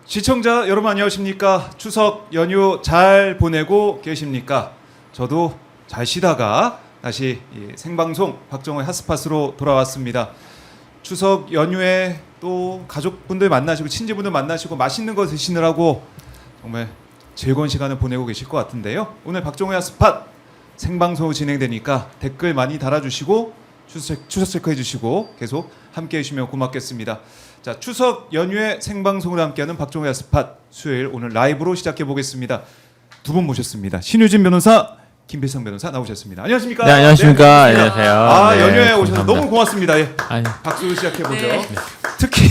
시청자 여러분 안녕하십니까? 추석 연휴 잘 보내고 계십니까? 저도 잘 쉬다가 다시 생방송 박정호의 핫스팟으로 돌아왔습니다. 추석 연휴에 또 가족분들 만나시고 친지분들 만나시고 맛있는 거 드시느라고 정말 즐거운 시간을 보내고 계실 것 같은데요. 오늘 박정호의 핫스팟 생방송으로 진행되니까 댓글 많이 달아주시고 추석 체크해 주시고 계속 함께해 주시면 고맙겠습니다. 자, 추석 연휴에 생방송으로 함께하는 박정호의 핫스팟 수요일 오늘 라이브로 시작해 보겠습니다. 두 분 모셨습니다. 신유진 변호사, 김필성 변호사 나오셨습니다. 안녕하십니까? 네, 안녕하십니까? 네, 안녕하세요. 아, 네, 연휴에 오셔서 감사합니다. 너무 고맙습니다. 예. 아니, 박수로 시작해 보죠. 네. 특히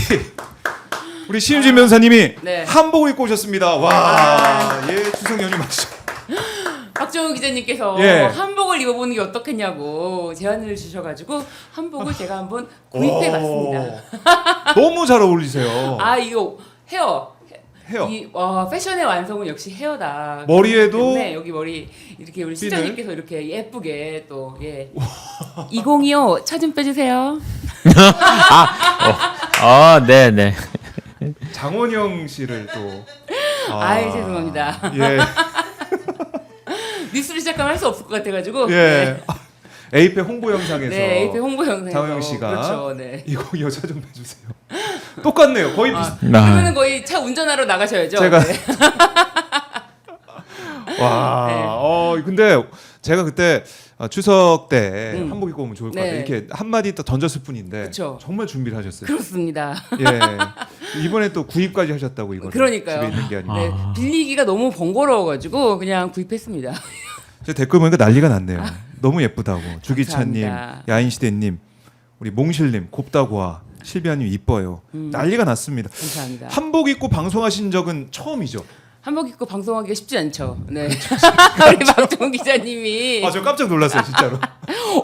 우리 신유진 변호사님이 네. 한복을 입고 오셨습니다. 와, 예, 추석 연휴 맞죠? 박정우 기자님께서 예. 한복을 입어보는 게 어떻겠냐고 제안을 주셔가지고 한복을 제가 한번 구입해봤습니다. 너무 잘 어울리세요. 아 이거 헤어. 헤어. 패션의 완성은 역시 헤어다. 머리에도 네 여기 머리 이렇게 우리 핀을? 시장님께서 이렇게 예쁘게 또 예. 2025 차 좀 빼주세요. 네네. 장원영 씨를 또 아이 죄송합니다. 예. 뉴스를 시작하면 할 수 없을 것 같아가지고. 예. 에이페 홍보 영상에서 네, AP 홍보 영상에서 장원영 씨가 그렇죠. 네. 이거 여자 좀 해주세요. 똑같네요. 거의 비슷. 그러면은 거의 차 운전하러 나가셔야죠. 제가 네. 와. 네. 근데 제가 그때 추석 때 한복 입고 오면 좋을 것 네. 같아요. 이렇게 한 마디 또 던졌을 뿐인데 그쵸. 정말 준비를 하셨어요. 그렇습니다. 예. 이번에 또 구입까지 하셨다고 이거. 그러니까요. 집에 있는 게 아니고. 네, 빌리기가 너무 번거로워가지고 그냥 구입했습니다. 제 댓글 보니까 난리가 났네요. 너무 예쁘다고. 주기찬님, 감사합니다. 야인시대님, 우리 몽실님, 곱다고와 실비아님 이뻐요. 난리가 났습니다. 감사합니다. 한복 입고 방송하신 적은 처음이죠. 한복 입고 방송하기가 쉽지 않죠. 네. 그렇죠. 우리 박정우 기자님이 아, 저 깜짝 놀랐어요, 진짜로.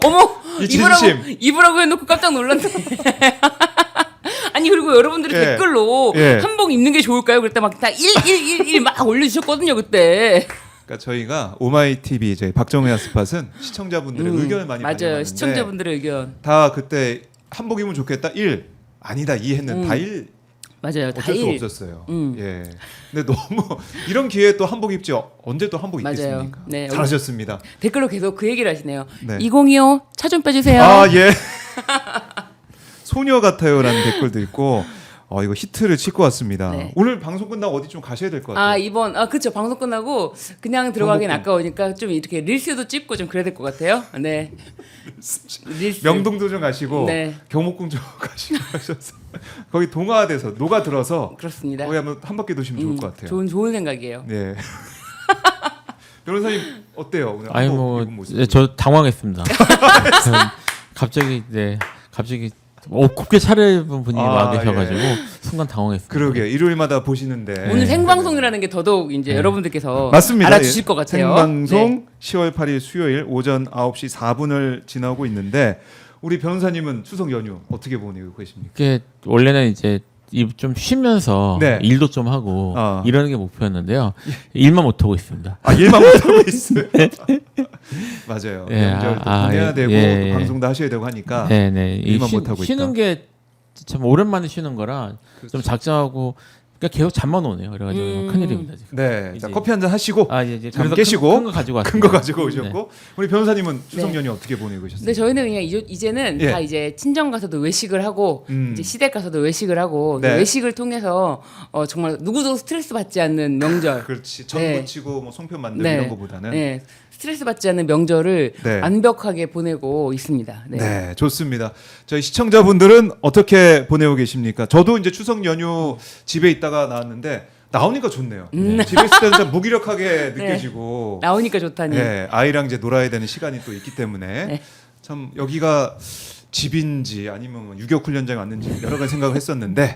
어머 이 입으라고 진심. 입으라고 해놓고 깜짝 놀랐네. 아니 그리고 여러분들이 예. 댓글로 예. 한복 입는 게 좋을까요? 그랬더니 막 다 1111 막 올려주셨거든요 그때. 그러니까 저희가 오마이 TV 저희 박정희 핫스팟은 시청자분들의 의견을 많이 맞아요. 반영하는데 시청자분들의 의견. 다 그때 한복 입으면 좋겠다 1 아니다 2 했는 다 1 맞아요. 다 어쩔 수 1. 없었어요. 예. 근데 너무 이런 기회에 또 한복 입지 언제 또 한복 맞아요. 입겠습니까? 네. 잘하셨습니다. 댓글로 계속 그 얘기를 하시네요. 네. 2025 차 좀 빼주세요. 아 예. 소녀 같아요라는 댓글도 있고 이거 히트를 칠 것 같습니다. 네. 오늘 방송 끝나고 어디 좀 가셔야 될 것 같아요. 그쵸 방송 끝나고 그냥 들어가긴 경복궁. 아까우니까 좀 이렇게 릴스도 찍고 좀 그래야 될 것 같아요. 네. 릴스. 명동도 좀 가시고 네. 경복궁 좀 가시고 하셔서 거기 동화돼서 녹아들어서 그렇습니다. 거기 한번 한 바퀴 도시면 좋을 것 같아요. 좋은 생각이에요. 네. 변호사님 어때요 오늘? 아니 한복 뭐, 입은 모습? 네, 저 당황했습니다. 갑자기 곱게 차려입은 분이 와 계셔가지고 순간 당황했습니다. 그러게 일요일마다 보시는데 오늘 생방송이라는 게 더더욱 이제 여러분들께서 맞습니다. 알아주실 예. 것 같아요. 생방송 네. 10월 8일 수요일 오전 9시 4분을 지나고 있는데 우리 변호사님은 추석 연휴 어떻게 보내고 계십니까? 이게 원래는 이제 좀 쉬면서 네. 일도 좀 하고 이러는 게 목표였는데요. 일만 못 하고 있습니다. 아 일만 못하고 있어요. 맞아요. 예, 명절도 보내야 되고 예. 또 방송도 하셔야 되고 하니까 네네. 일만 못 하고 쉬는 있다. 게 참 오랜만에 쉬는 거라 좀 작정하고 그러니까 계속 잠만 오네요. 그래가지고 큰일입니다 지금. 네, 자 이제- 커피 한 잔 하시고 이제 잠 그래서 깨시고 큰 거 가지고 왔습니다. 큰 거 가지고 네. 오셨고 우리 변호사님은 추석 네. 연휴 어떻게 보내고 계셨어요? 근데 저희는 그냥 이제는 예. 다 이제 친정 가서도 외식을 하고 이제 시댁 가서도 외식을 하고 네. 외식을 통해서 정말 누구도 스트레스 받지 않는 명절. 그렇지. 전 네. 부치고 뭐 송편 만들고 네. 이런 거보다는 네. 스트레스 받지 않는 명절을 네. 완벽하게 보내고 있습니다. 네. 네, 좋습니다. 저희 시청자분들은 어떻게 보내고 계십니까? 저도 이제 추석 연휴 집에 있다가 나왔는데 나오니까 좋네요. 집에 있을 때는 좀 무기력하게 느껴지고 나오니까 좋다니. 네, 아이랑 이제 놀아야 되는 시간이 또 있기 때문에 네. 참 여기가 집인지 아니면 뭐 유격 훈련장이 왔는지 여러 가지 생각을 했었는데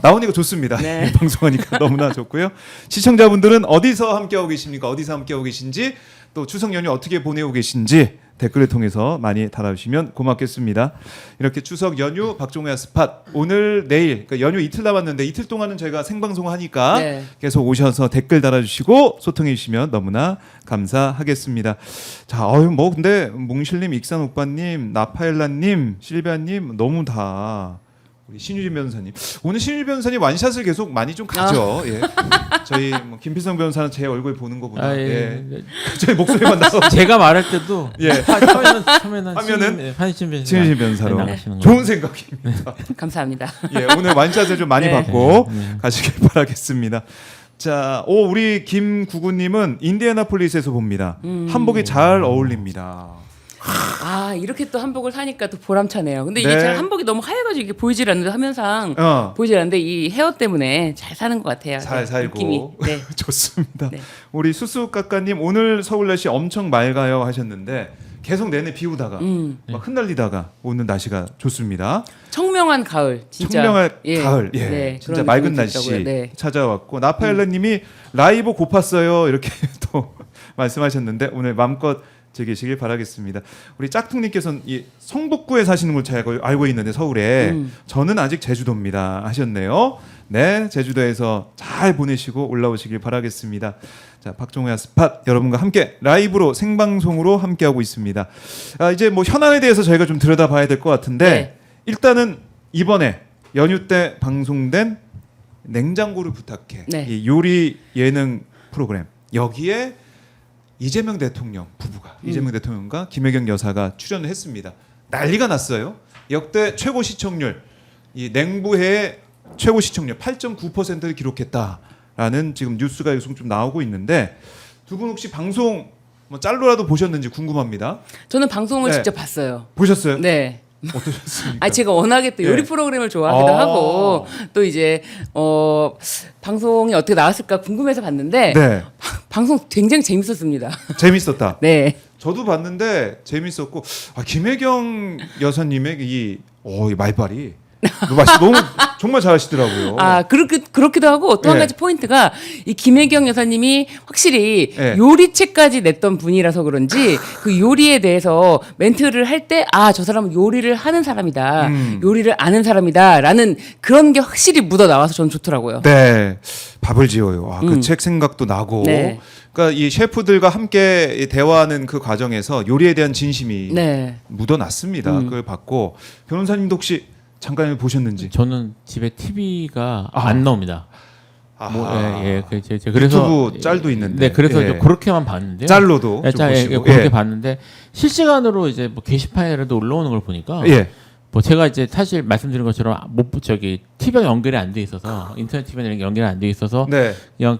나오니까 좋습니다. 네. 방송하니까 너무나 좋고요. 시청자분들은 어디서 함께하고 계십니까? 어디서 함께하고 계신지 또 추석 연휴 어떻게 보내고 계신지 댓글을 통해서 많이 달아주시면 고맙겠습니다. 이렇게 추석 연휴 박종호의 스팟 오늘 내일 그러니까 연휴 이틀 남았는데 이틀 동안은 저희가 생방송하니까 네. 계속 오셔서 댓글 달아주시고 소통해 주시면 너무나 감사하겠습니다. 자, 뭐 근데 몽실님, 익산 오빠님, 나파엘라님, 실비아님 너무 다 우리 신유진 변호사님. 오늘 신유진 변호사님 완샷을 계속 많이 좀 가죠. 예. 저희 뭐 김필성 변호사는 제 얼굴 보는 거보다 아, 예. 예. 저희 목소리만 나서 제가 말할 때도 예. 처음에는 하면은 한신 신유진 변호사로 나가시는 좋은 생각입니다. 감사합니다. 예, 오늘 완샷을 좀 많이 네. 받고 네. 가시길 바라겠습니다. 자, 우리 김구구님은 인디애나폴리스에서 봅니다. 한복이 잘 어울립니다. 아 이렇게 또 한복을 사니까 또 보람차네요. 근데 이게 네. 잘 한복이 너무 하얘가지고 이게 보이질 않는데 화면상 보이질 않는데 이 헤어 때문에 잘 사는 것 같아요. 잘 네, 살고 느낌이. 네. 좋습니다. 네. 우리 수수까까님 오늘 서울 날씨 엄청 맑아요 하셨는데 계속 내내 비오다가 막 흩날리다가 오는 날씨가 좋습니다. 청명한 가을 진짜. 청명한 예. 가을, 예, 네, 진짜 그런 맑은 느낌이 날씨 들더라고요. 네. 찾아왔고 나파엘라님이 라이브 고팠어요 이렇게 또 말씀하셨는데 오늘 마음껏 즐기시길 바라겠습니다. 우리 짝퉁님께서는 이 성북구에 사시는 걸 제가 알고 있는데 서울에 저는 아직 제주도입니다 하셨네요. 네, 제주도에서 잘 보내시고 올라오시길 바라겠습니다. 자, 박종호의 스팟 여러분과 함께 라이브로 생방송으로 함께하고 있습니다. 이제 뭐 현안에 대해서 저희가 좀 들여다봐야 될 것 같은데 네. 일단은 이번에 연휴 때 방송된 냉장고를 부탁해 네. 이 요리 예능 프로그램 여기에 이재명 대통령 부부가 이재명 대통령과 김혜경 여사가 출연을 했습니다. 난리가 났어요. 역대 최고 시청률 이 냉부회의 최고 시청률 8.9%를 기록했다라는 지금 뉴스가 계속 좀 나오고 있는데 두 분 혹시 방송 뭐 짤로라도 보셨는지 궁금합니다. 저는 방송을 네. 직접 봤어요. 보셨어요? 네. 어떠셨습니까? 아 제가 워낙에 또 요리 예. 프로그램을 좋아하기도 아. 하고 또 이제 방송이 어떻게 나왔을까 궁금해서 봤는데 네, 방송 굉장히 재밌었습니다. 재밌었다. 네. 저도 봤는데 재밌었고 김혜경 여사님의 이 말발이 너무 정말 잘하시더라고요. 아 그렇기도 하고 또 한 네. 가지 포인트가 이 김혜경 여사님이 확실히 네. 요리책까지 냈던 분이라서 그런지 그 요리에 대해서 멘트를 할 때 저 사람은 요리를 하는 사람이다, 요리를 아는 사람이다라는 그런 게 확실히 묻어 나와서 저는 좋더라고요. 네, 밥을 지어요. 그 책 생각도 나고. 네. 그러니까 이 셰프들과 함께 대화하는 그 과정에서 요리에 대한 진심이 네. 묻어났습니다. 그걸 봤고 변호사님도 혹시 잠깐 보셨는지? 저는 집에 TV가 아. 안 나옵니다. 아하. 그래서 유튜브 짤도 있는데. 네, 그래서 예. 좀 그렇게만 봤는데요. 짤로도 좀 보시고. 그렇게 봤는데 실시간으로 이제 뭐 게시판이라도 올라오는 걸 보니까 예. 뭐 제가 이제 사실 말씀드린 것처럼 TV가 연결이 안 돼 있어서 인터넷 TV랑 연결이 안 돼 있어서 네. 그냥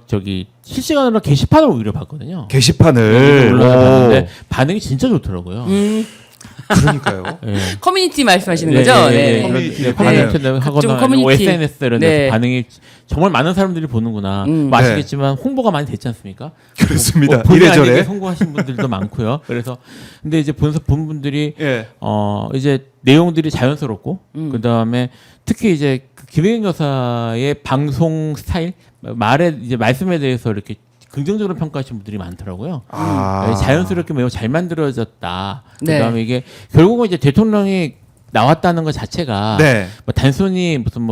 실시간으로 게시판을 오히려 봤거든요. 게시판을. 올라갔는데 반응이 진짜 좋더라고요. 그러니까요. 예. 커뮤니티 말씀하시는 거죠? 네. 커뮤니티 커뮤니티 각종 하거나 커뮤니티. SNS 이런 데서 네. 반응이 정말 많은 사람들이 보는구나. 뭐 아시겠지만 홍보가 많이 됐지 않습니까? 그렇습니다. 본의 이래저래. 아니게 성공하신 분들도 많고요. 그래서 근데 이제 본 분들이 예. 이제 내용들이 자연스럽고 그다음에 특히 이제 그 김혜경 여사의 방송 스타일 말씀에 대해서 이렇게 긍정적으로 평가하시는 분들이 많더라고요. 자연스럽게 매우 잘 만들어졌다. 네. 그다음에 이게 결국은 이제 대통령이 나왔다는 것 자체가 네. 뭐 단순히 무슨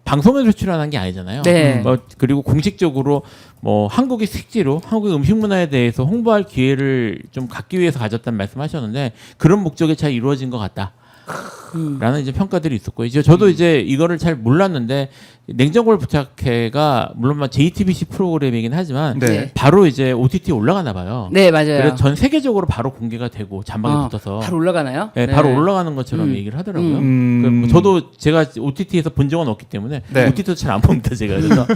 방송에서 출연한 게 아니잖아요. 네. 그리고 공식적으로 한국의 식재료, 한국의 음식 문화에 대해서 홍보할 기회를 좀 갖기 위해서 가졌다는 말씀하셨는데 그런 목적이 잘 이루어진 것 같다. 라는 이제 평가들이 있었고 이제 저도 이제 이거를 잘 몰랐는데 냉장고를 부탁해가 물론 JTBC 프로그램이긴 하지만 네. 바로 이제 OTT에 올라가나 봐요. 네, 맞아요. 그래서 전 세계적으로 바로 공개가 되고 자막이 붙어서 바로 올라가나요? 네, 바로 올라가는 것처럼 얘기를 하더라고요. 저도 제가 OTT에서 본 적은 없기 때문에 네. OTT도 잘 안 봅니다 제가. 그래서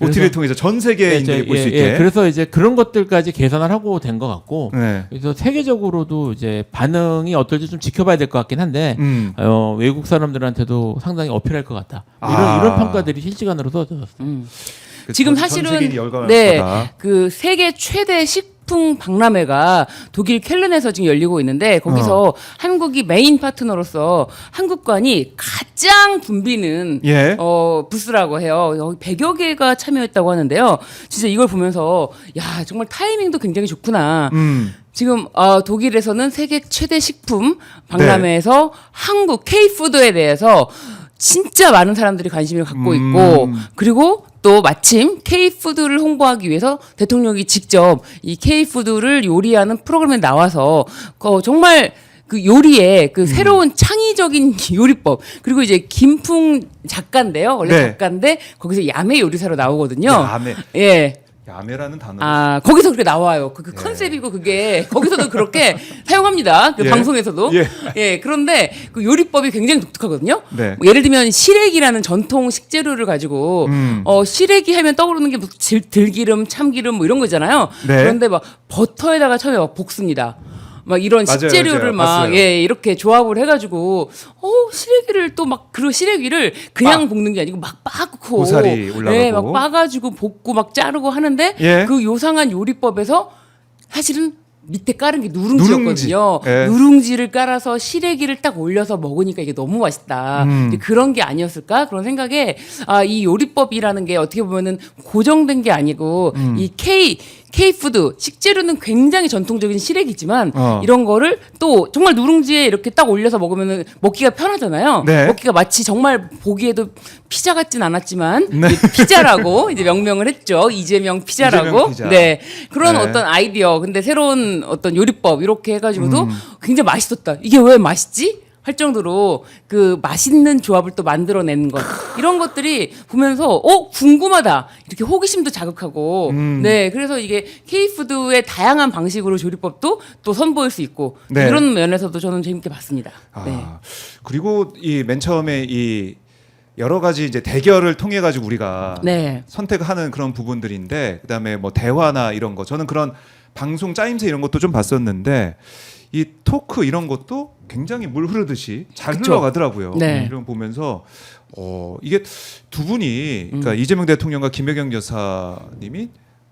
OTT를 통해서 전 세계인들이 볼 수 있게. 그래서 이제 그런 것들까지 계산을 하고 된 것 같고 네. 그래서 세계적으로도 이제 반응이 어떨지 좀 지켜봐야 될 것 같긴 한데 외국 사람들한테도 상당히 어필할 것 같다. 이런 평가들이 실시간으로 쏟아졌어요. 지금 전 사실은 세계인이 열광할 네, 거다. 그 세계 최대 식품 박람회가 독일 켈른에서 지금 열리고 있는데 거기서 한국이 메인 파트너로서 한국관이 가장 붐비는 예. 부스라고 해요. 여기 100여 개가 참여했다고 하는데요. 진짜 이걸 보면서 야 정말 타이밍도 굉장히 좋구나. 지금 독일에서는 세계 최대 식품 박람회에서 한국 K푸드에 대해서 진짜 많은 사람들이 관심을 갖고 있고 그리고 또 마침 K푸드를 홍보하기 위해서 대통령이 직접 이 K푸드를 요리하는 프로그램에 나와서 정말 그 요리에 그 새로운 창의적인 요리법 그리고 이제 김풍 작가인데요. 원래 네. 작가인데 거기서 야매 요리사로 나오거든요. 야매. 예. 야매라는 단어. 아 거기서 그렇게 나와요. 그 예. 컨셉이고 그게 거기서도 그렇게 사용합니다. 그 예. 방송에서도. 예. 예. 그런데 그 요리법이 굉장히 독특하거든요. 네. 뭐 예를 들면 시래기라는 전통 식재료를 가지고 시래기 하면 떠오르는 게 뭐 들기름, 참기름 뭐 이런 거잖아요. 네. 그런데 막 버터에다가 처음에 막 볶습니다. 막 이런 맞아요, 식재료를 맞아요. 막 봤어요. 예, 이렇게 조합을 해가지고 시래기를 또 막 그리고 시래기를 그냥 볶는 게 아니고 막 빻고 고사리 올라가고. 예, 막 빻아가지고 볶고 막 자르고 하는데 예. 그 요상한 요리법에서 사실은 밑에 깔은 게 누룽지였거든요. 누룽지. 예. 누룽지를 깔아서 시래기를 딱 올려서 먹으니까 이게 너무 맛있다. 이제 그런 게 아니었을까 그런 생각에 이 요리법이라는 게 어떻게 보면은 고정된 게 아니고 이 K-푸드 식재료는 굉장히 전통적인 시래기지만 이런 거를 또 정말 누룽지에 이렇게 딱 올려서 먹으면 먹기가 편하잖아요. 네. 먹기가 마치 정말 보기에도 피자 같진 않았지만 네. 이제 피자라고 이제 명명을 했죠. 이재명 피자라고. 이재명 피자. 네. 그런 네. 어떤 아이디어 근데 새로운 어떤 요리법 이렇게 해가지고도 굉장히 맛있었다. 이게 왜 맛있지? 할 정도로 그 맛있는 조합을 또 만들어내는 것 이런 것들이 보면서 궁금하다 이렇게 호기심도 자극하고 네 그래서 이게 K푸드의 다양한 방식으로 조리법도 또 선보일 수 있고 네. 이런 면에서도 저는 재밌게 봤습니다. 네. 그리고 이 맨 처음에 이 여러 가지 이제 대결을 통해 가지고 우리가 네. 선택하는 그런 부분들인데 그다음에 뭐 대화나 이런 거 저는 그런 방송 짜임새 이런 것도 좀 봤었는데 이 토크 이런 것도 굉장히 물 흐르듯이 잘 그쵸. 흘러가더라고요. 네. 이런 거 보면서 이게 두 분이 그러니까 이재명 대통령과 김혜경 여사님이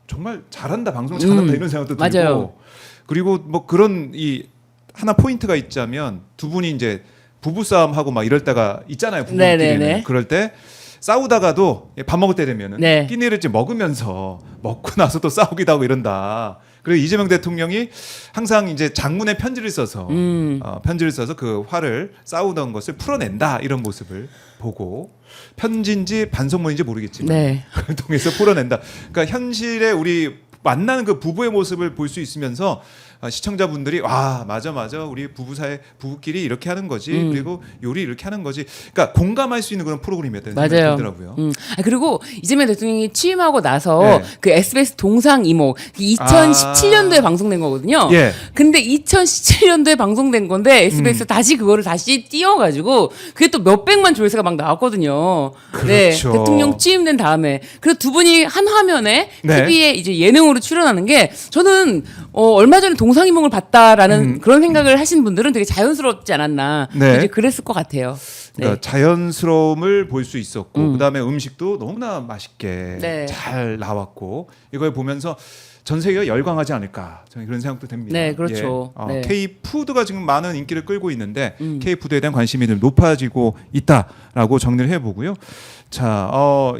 정말 잘한다 방송 잘한다 이런 생각도 들고 맞아요. 그리고 뭐 그런 이 하나 포인트가 있자면 두 분이 이제 부부 싸움하고 막 이럴 때가 있잖아요. 부부끼리는 네네네. 그럴 때 싸우다가도 밥 먹을 때 되면은 네. 끼니를 이제 먹으면서 먹고 나서 또 싸우기도 하고 이런다. 그리고 이재명 대통령이 항상 이제 장문의 편지를 써서 그 화를 싸우던 것을 풀어낸다 이런 모습을 보고 편지인지 반성문인지 모르겠지만 네. 그걸 통해서 풀어낸다. 그러니까 현실에 우리 만나는 그 부부의 모습을 볼 수 있으면서 시청자분들이 와 맞아 우리 부부끼리 이렇게 하는 거지 그리고 요리 이렇게 하는 거지 그러니까 공감할 수 있는 그런 프로그램이었다는 생각이 맞아요. 들더라고요. 그리고 이재명 대통령이 취임하고 나서 네. 그 SBS 동상이모 2017년도에 방송된 거거든요. 예. 근데 2017년도에 방송된 건데 SBS 다시 그거를 다시 띄워가지고 그게 또 몇백만 조회수가 막 나왔거든요. 네, 그렇죠. 대통령 취임된 다음에 그래서 두 분이 한 화면에 네. TV에 이제 예능으로 출연하는 게 저는 얼마 전에 동상이몽을 봤다라는 그런 생각을 하신 분들은 되게 자연스럽지 않았나 네. 이제 그랬을 것 같아요. 그러니까 자연스러움을 볼 수 있었고 그다음에 음식도 너무나 맛있게 네. 잘 나왔고 이걸 보면서 전 세계가 열광하지 않을까 저는 그런 생각도 됩니다. 네, 그렇죠. 네. K-푸드가 지금 많은 인기를 끌고 있는데 K-푸드에 대한 관심이 좀 높아지고 있다라고 정리를 해보고요. 자,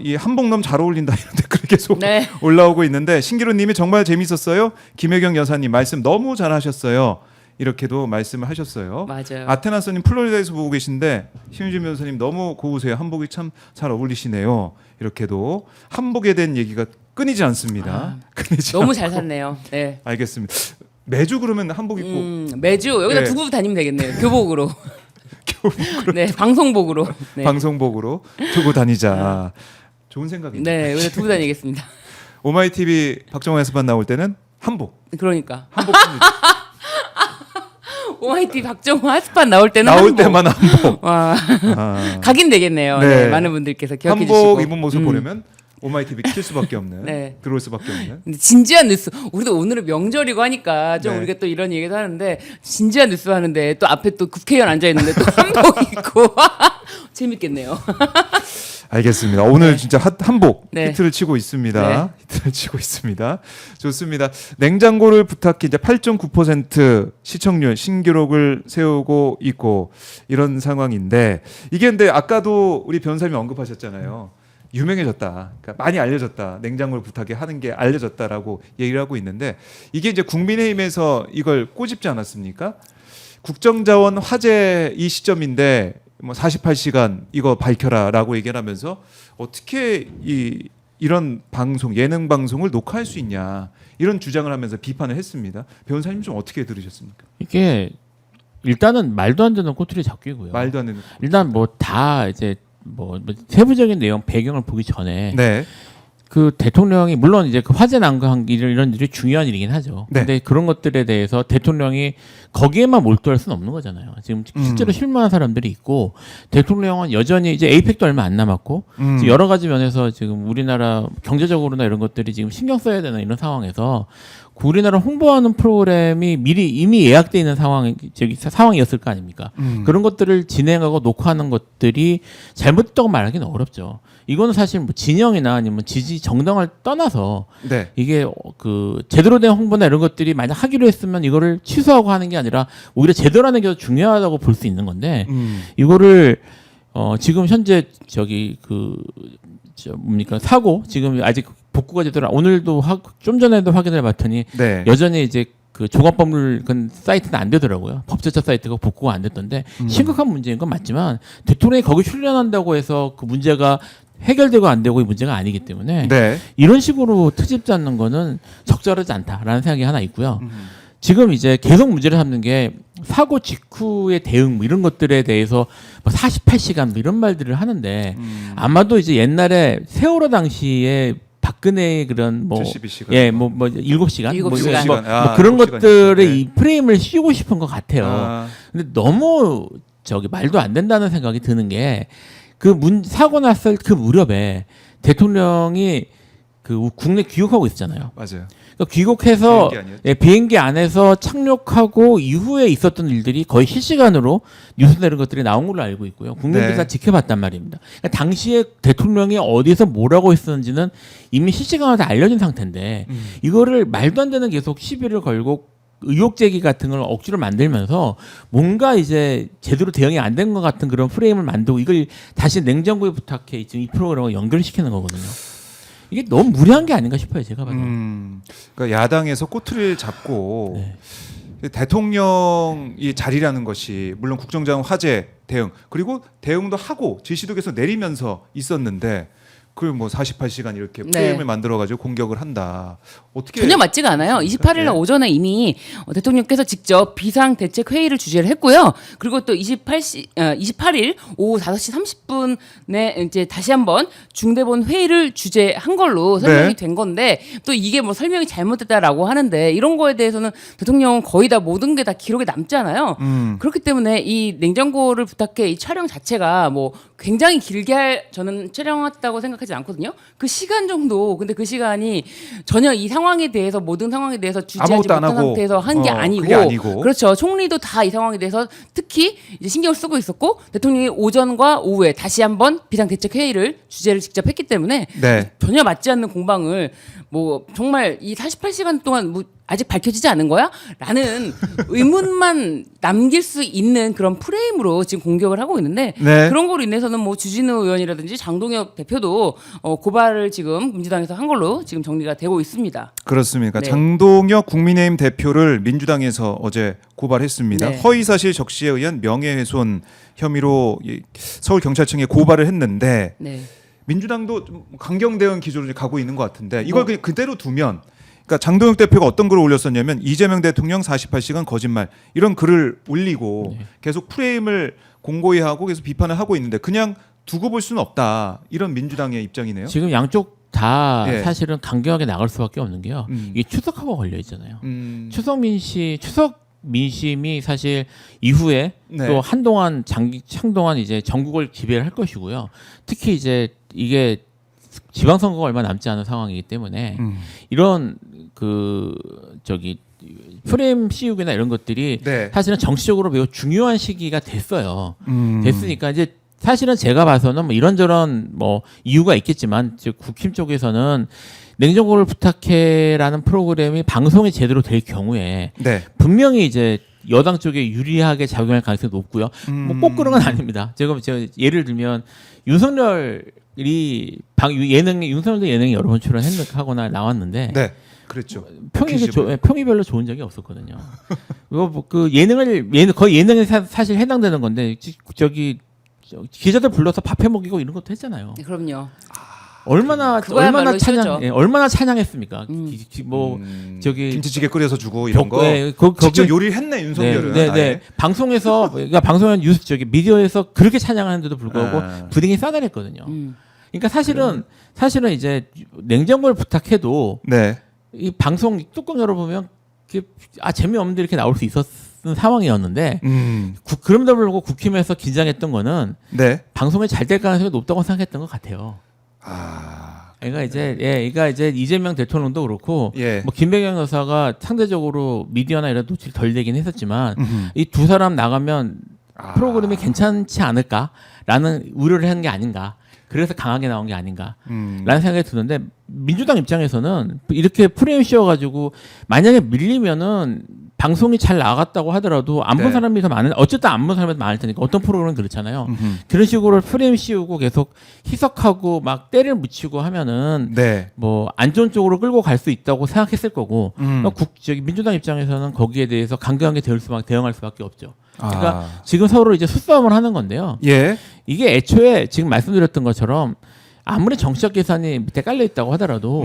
이 한복 너무 잘 어울린다 이런 댓글이 계속 네. 올라오고 있는데 신기루님이 정말 재밌었어요. 김혜경 여사님 말씀 너무 잘하셨어요. 이렇게도 말씀을 하셨어요. 맞아요. 아테나스님 플로리다에서 보고 계신데 신유진 변호사님 너무 고우세요. 한복이 참 잘 어울리시네요. 이렇게도 한복에 대한 얘기가 끊이지 않습니다. 끊이지 너무 않고. 잘 샀네요. 네. 알겠습니다. 매주 그러면 한복 입고 매주 여기다 네. 두고 다니면 되겠네요. 교복으로. 네, 방송복으로. 네. 방송복으로 두고 다니자. 좋은 생각입니다. 네, 여기다 두고 다니겠습니다. 오마이 TV 박정호 해설반 나올 때는 한복. 그러니까 한복 오마이티 박정호 핫스팟 나올 때는 나올 한복. 때만 한복. 와, 아, 가긴 되겠네요. 네. 네. 많은 분들께서 기억해 한복 주시고. 입은 모습 보려면 오마이 TV 킬 수밖에 없는. 네. 들어올 수밖에 없는. 근데 진지한 뉴스. 우리도 오늘은 명절이고 하니까 좀 네. 우리가 또 이런 얘기도 하는데 진지한 뉴스 하는데 또 앞에 또 국회의원 앉아 있는데 또 한복 입고 재밌겠네요. 알겠습니다. 오늘 진짜 한복 네. 히트를 치고 있습니다. 네. 히트를 치고 있습니다. 좋습니다. 냉장고를 부탁해 이제 8.9% 시청률 신기록을 세우고 있고 이런 상황인데 이게 근데 아까도 우리 변호사님이 언급하셨잖아요. 유명해졌다. 그러니까 많이 알려졌다. 냉장고를 부탁해 하는 게 알려졌다라고 얘기를 하고 있는데 이게 이제 국민의힘에서 이걸 꼬집지 않았습니까? 국정자원 화제 이 시점인데 뭐 48시간 이거 밝혀라라고 얘기를 하면서 어떻게 이런 방송 예능 방송을 녹화할 수 있냐 이런 주장을 하면서 비판을 했습니다. 변호사님 좀 어떻게 들으셨습니까? 이게 일단은 말도 안 되는 꼬투리 잡기고요. 말도 안 되는. 일단 뭐 다 이제 뭐 세부적인 내용 배경을 보기 전에 네. 그 대통령이 물론 이제 그 화재 난거 이런 일이 중요한 일이긴 하죠. 네. 근데 그런 것들에 대해서 대통령이 거기에만 몰두할 수는 없는 거잖아요. 지금 실제로 실무한 사람들이 있고 대통령은 여전히 이제 에이펙도 얼마 안 남았고 지금 여러 가지 면에서 지금 우리나라 경제적으로나 이런 것들이 지금 신경 써야 되는 이런 상황에서 우리나라 홍보하는 프로그램이 이미 예약돼 있는 상황이었을 거 아닙니까? 그런 것들을 진행하고 녹화하는 것들이 잘못됐다고 말하기는 어렵죠. 이거는 사실 뭐 진영이나 아니면 지지 정당을 떠나서 네. 이게 그 제대로 된 홍보나 이런 것들이 만약 하기로 했으면 이거를 취소하고 하는 게 아니라 오히려 제대로 하는 게 더 중요하다고 볼 수 있는 건데 이거를 지금 현재 뭡니까 사고 지금 아직 복구가 제대로 오늘도 좀 전에도 확인을 봤더니 네. 여전히 이제 그 종합법률 사이트는 안 되더라고요. 법제처 사이트가 복구가 안 됐던데 심각한 문제인 건 맞지만 대통령이 거기 출연한다고 해서 그 문제가 해결되고 안 되고 이 문제가 아니기 때문에 네. 이런 식으로 트집 잡는 거는 적절하지 않다라는 생각이 하나 있고요. 지금 이제 계속 문제를 삼는 게 사고 직후의 대응 뭐 이런 것들에 대해서 뭐 48시간 뭐 이런 말들을 하는데 아마도 이제 옛날에 세월호 당시에 박근혜의 그런 뭐 72시간. 예, 뭐 7시간 일곱 뭐, 시간. 뭐, 아, 뭐 그런 7시간이죠. 것들의 네. 이 프레임을 씌우고 싶은 것 같아요. 아, 근데 너무 말도 안 된다는 생각이 드는 게 그 사고 났을 그 무렵에 대통령이 그 국내 귀국하고 있잖아요. 맞아요. 그러니까 귀국해서 비행기 아니었죠? 비행기 안에서 착륙하고 이후에 있었던 일들이 거의 실시간으로 뉴스 내는 것들이 나온 걸로 알고 있고요. 국민들이 네. 다 지켜봤단 말입니다. 그러니까 당시에 대통령이 어디서 뭐라고 했었는지는 이미 실시간으로 다 알려진 상태인데 이거를 말도 안 되는 계속 시비를 걸고 의혹 제기 같은 걸 억지로 만들면서 뭔가 이제 제대로 대응이 안 된 것 같은 그런 프레임을 만들고 이걸 다시 냉정부에 부탁해 지금 이 프로그램을 연결시키는 거거든요. 이게 너무 무리한 게 아닌가 싶어요, 제가 봐도. 그러니까 야당에서 꼬투리를 잡고 네. 대통령이 자리라는 것이 물론 국정장 화재 대응 그리고 대응도 하고 지시도 계속 내리면서 있었는데 그걸 뭐 48시간 이렇게 네. 프레임을 만들어 가지고 공격을 한다. 어떻게 전혀 맞지가 않아요. 28일 날 네. 오전에 이미 대통령께서 직접 비상대책 회의를 주재를 했고요. 그리고 또 28일 오후 5시 30분에 이제 다시 한번 중대본 회의를 주재한 걸로 설명이 네. 된 건데 또 이게 뭐 설명이 잘못됐다라고 하는데 이런 거에 대해서는 대통령은 거의 다 모든 게 다 기록에 남잖아요. 그렇기 때문에 이 냉장고를 부탁해 이 촬영 자체가 뭐 굉장히 길게 저는 촬영했다고 생각하지 않거든요. 그 시간 정도 근데 그 시간이 전혀 이 상황에 대해서 모든 상황에 대해서 주지하지 아무것도 안 못한 하고, 상태에서 한 게 그게 아니고. 그렇죠. 총리도 다 이 상황에 대해서 특히 이제 신경을 쓰고 있었고 대통령이 오전과 오후에 다시 한번 비상대책 회의를 주재를 직접 했기 때문에 네. 전혀 맞지 않는 공방을 뭐 정말 이 48시간 동안 뭐 아직 밝혀지지 않은 거야? 라는 의문만 남길 수 있는 그런 프레임으로 지금 공격을 하고 있는데 네. 그런 거로 인해서는 뭐 주진우 의원이라든지 장동혁 대표도 고발을 지금 민주당에서 한 걸로 지금 정리가 되고 있습니다. 그렇습니까? 네. 장동혁 국민의힘 대표를 민주당에서 어제 고발했습니다. 네. 허위사실 적시에 의한 명예훼손 혐의로 서울경찰청에 고발을 했는데 네. 민주당도 좀 강경 대응 기조로 가고 있는 것 같은데 이걸 그냥 그대로 두면 그러니까 장동혁 대표가 어떤 글을 올렸었냐면 이재명 대통령 48시간 거짓말 이런 글을 올리고 계속 프레임을 공고히 하고 계속 비판을 하고 있는데 그냥 두고 볼 수는 없다 이런 민주당의 입장이네요. 지금 양쪽 다 예. 사실은 강경하게 나갈 수밖에 없는 게요. 이게 추석하고 걸려 있잖아요. 추석 민심이 사실 이후에 네. 또 한동안 창동안 이제 전국을 지배를 할 것이고요. 특히 이제 이게 지방선거가 얼마 남지 않은 상황이기 때문에 이런 프레임 씌우기나 이런 것들이 네. 사실은 정치적으로 매우 중요한 시기가 됐어요. 됐으니까 이제 사실은 제가 봐서는 뭐 이런저런 뭐 이유가 있겠지만 즉 국힘 쪽에서는 냉정고를 부탁해라는 프로그램이 방송이 제대로 될 경우에 네. 분명히 이제 여당 쪽에 유리하게 작용할 가능성이 높고요. 뭐 꼭 그런 건 아닙니다. 제가 예를 들면 윤석열도 예능에 여러 번 출연하거나 나왔는데 네. 그랬죠. 평이 별로 좋은 적이 없었거든요. 그 거의 예능에 사실 해당되는 건데 기자들 불러서 밥 해 먹이고 이런 것도 했잖아요. 네, 그럼요. 그거야말로 쇼죠. 얼마나 찬양했습니까? 저기 김치찌개 끓여서 주고 이런 거 거기 직접 요리를 했네 윤석열은. 네. 방송에서 그러니까 방송한 뉴스 저기 미디어에서 그렇게 찬양하는데도 불구하고 부딩이 싸다랬거든요. 그러니까 사실은 이제 냉장고를 부탁해도 네. 이 방송 뚜껑 열어보면 재미없는데 이렇게 나올 수 있었던 상황이었는데 그럼에도 불구하고 국힘에서 긴장했던 거는 네. 방송이 잘 될 가능성이 높다고 생각했던 것 같아요. 그러니까 이제 이재명 대통령도 그렇고 예. 뭐 김배경 여사가 상대적으로 미디어나 이런 노출이 덜 되긴 했었지만 이 두 사람 나가면 프로그램이 괜찮지 않을까라는 우려를 한 게 아닌가. 그래서 강하게 나온 게 아닌가라는 생각이 드는데 민주당 입장에서는 이렇게 프레임 씌워가지고 만약에 밀리면은 방송이 잘 나갔다고 하더라도 안 본 네. 사람이 더 많은 어쨌든 안 본 사람이 더 많을 테니까 어떤 프로그램은 그렇잖아요. 그런 식으로 프레임 씌우고 계속 희석하고 막 때를 묻히고 하면은 네. 뭐 안 좋은 쪽으로 끌고 갈 수 있다고 생각했을 거고 저기 민주당 입장에서는 거기에 대해서 강경하게 대응할 수밖에 없죠. 그러니까 지금 서로 이제 수싸움을 하는 건데요. 예. 이게 애초에 지금 말씀드렸던 것처럼 아무리 정치적 계산이 밑에 깔려 있다고 하더라도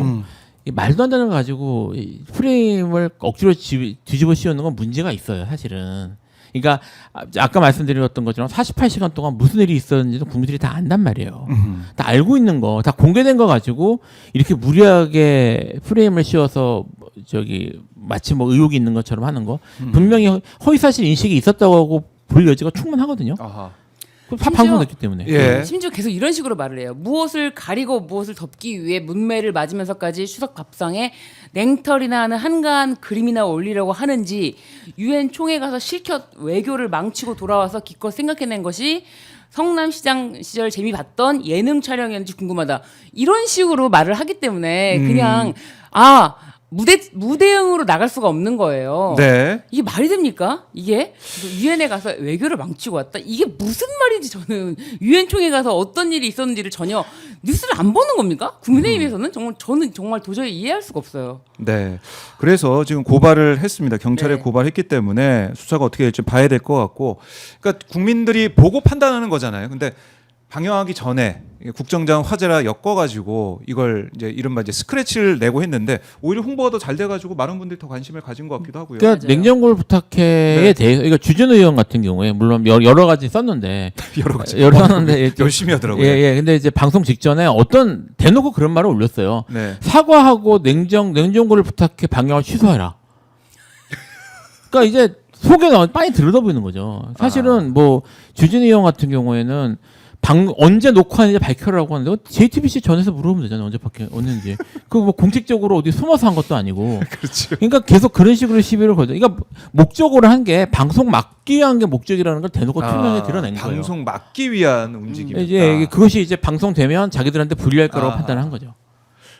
이 말도 안 되는 거 가지고 이 프레임을 억지로 뒤집어 씌우는 건 문제가 있어요, 사실은. 그러니까 아까 말씀드렸던 것처럼 48시간 동안 무슨 일이 있었는지도 국민들이 다 안단 말이에요. 다 알고 있는 거, 다 공개된 거 가지고 이렇게 무리하게 프레임을 씌워서 저기 마치 뭐 의혹이 있는 것처럼 하는 거 분명히 허위사실 인식이 있었다고 하고 볼 여지가 충분하거든요. 아하. 다 방송됐기 때문에. 예. 심지어 계속 이런 식으로 말을 해요. 무엇을 가리고 무엇을 덮기 위해 문매를 맞으면서까지 추석 밥상에 냉털이나 하는 한가한 그림이나 올리려고 하는지 유엔 총회 가서 실컷 외교를 망치고 돌아와서 기껏 생각해낸 것이 성남시장 시절 재미 봤던 예능 촬영이었는지 궁금하다. 이런 식으로 말을 하기 때문에 그냥 무대응으로 나갈 수가 없는 거예요. 네. 이게 말이 됩니까? 이게 유엔에 가서 외교를 망치고 왔다. 이게 무슨 말인지 저는 유엔 총회 가서 어떤 일이 있었는지를 전혀 뉴스를 안 보는 겁니까? 국민의힘에서는 저는 정말 도저히 이해할 수가 없어요. 네. 그래서 지금 고발을 했습니다. 경찰에 네. 고발했기 때문에 수사가 어떻게 될지 봐야 될 것 같고, 그러니까 국민들이 보고 판단하는 거잖아요. 근데 방영하기 전에 국정장 화제라 엮어가지고 이걸 이제 이른바 이제 스크래치를 내고 했는데 오히려 홍보가 더 잘 돼가지고 많은 분들이 더 관심을 가진 것 같기도 하고요. 그러니까 맞아요. 냉장고를 부탁해에 네. 대해서 그러니까 주진우 의원 같은 경우에 물론 여러 가지 썼는데 여러 가지 썼는데 열심히 하더라고요. 예. 근데 이제 방송 직전에 어떤 대놓고 그런 말을 올렸어요. 네. 사과하고 냉장고를 부탁해 방영을 취소해라. 그러니까 이제 속에 빤히 들여다보이는 거죠. 사실은 뭐 주진우 의원 같은 경우에는 언제 녹화했는지 밝혀라고 하는데 JTBC 전에서 물어보면 되잖아요. 언제 봤는지. 그 뭐 공식적으로 어디 숨어서 한 것도 아니고. 그렇죠. 그러니까 계속 그런 식으로 시비를 걸죠. 그러니까 목적으로 한 게 방송 막기 위한 게 목적이라는 걸 대놓고 투명하게 드러낸 거예요. 방송 막기 위한 움직임이다. 이제 그것이 이제 방송되면 자기들한테 불리할 거라고 판단한 거죠.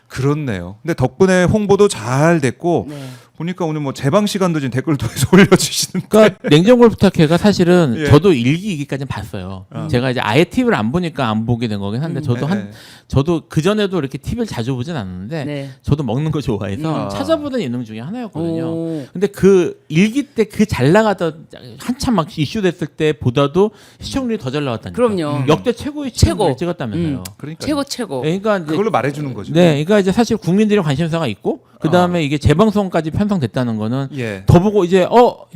그렇네요. 근데 덕분에 홍보도 잘 됐고 네. 보니까 오늘 뭐 재방 시간도 지금 댓글 통해서 올려주시는데. 그러니까 냉장고를 부탁해가 사실은 예. 저도 1기, 2기까지는 봤어요. 제가 이제 아예 TV를 안 보니까 안 보게 된 거긴 한데 저도 그 전에도 이렇게 TV를 자주 보진 않았는데 네. 저도 먹는 거 좋아해서 아. 찾아보던 예능 중에 하나였거든요. 오. 근데 그 1기 때 그 잘 나가던 한참 막 이슈 됐을 때보다도 시청률이 더 잘 나왔다니까. 그럼요. 역대 최고의 최고. 시청률을 찍었다면서요. 그러니까 최고. 그러니까 이제 그걸로 말해주는 거죠. 네, 그러니까 이제 사실 국민들의 관심사가 있고 그 다음에 이게 재방송까지 편성됐다는 거는 예. 더 보고 이제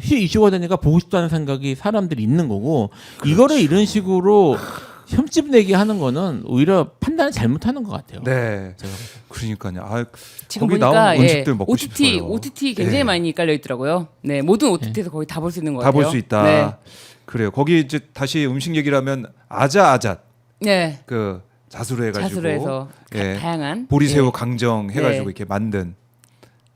이슈가 되니까 보고 싶다는 생각이 사람들이 있는 거고 이거를 이런 식으로 흠집 내기 하는 거는 오히려 판단을 잘못하는 것 같아요. 네. 제가 봤을 때. 그러니까요. 지금 거기 보니까 나온 음식들 먹고 싶어요. OTT 굉장히 예. 많이 깔려 있더라고요. 네, 모든 OTT에서 거의 다 볼 수 있는 것 다 같아요. 볼 수 있다. 네. 그래요. 거기 이제 다시 음식 얘기를 하면 아자아잣 네. 그 자수로 해가지고 자수로 해서 예. 다양한 보리새우 예. 강정 해가지고 네. 이렇게 만든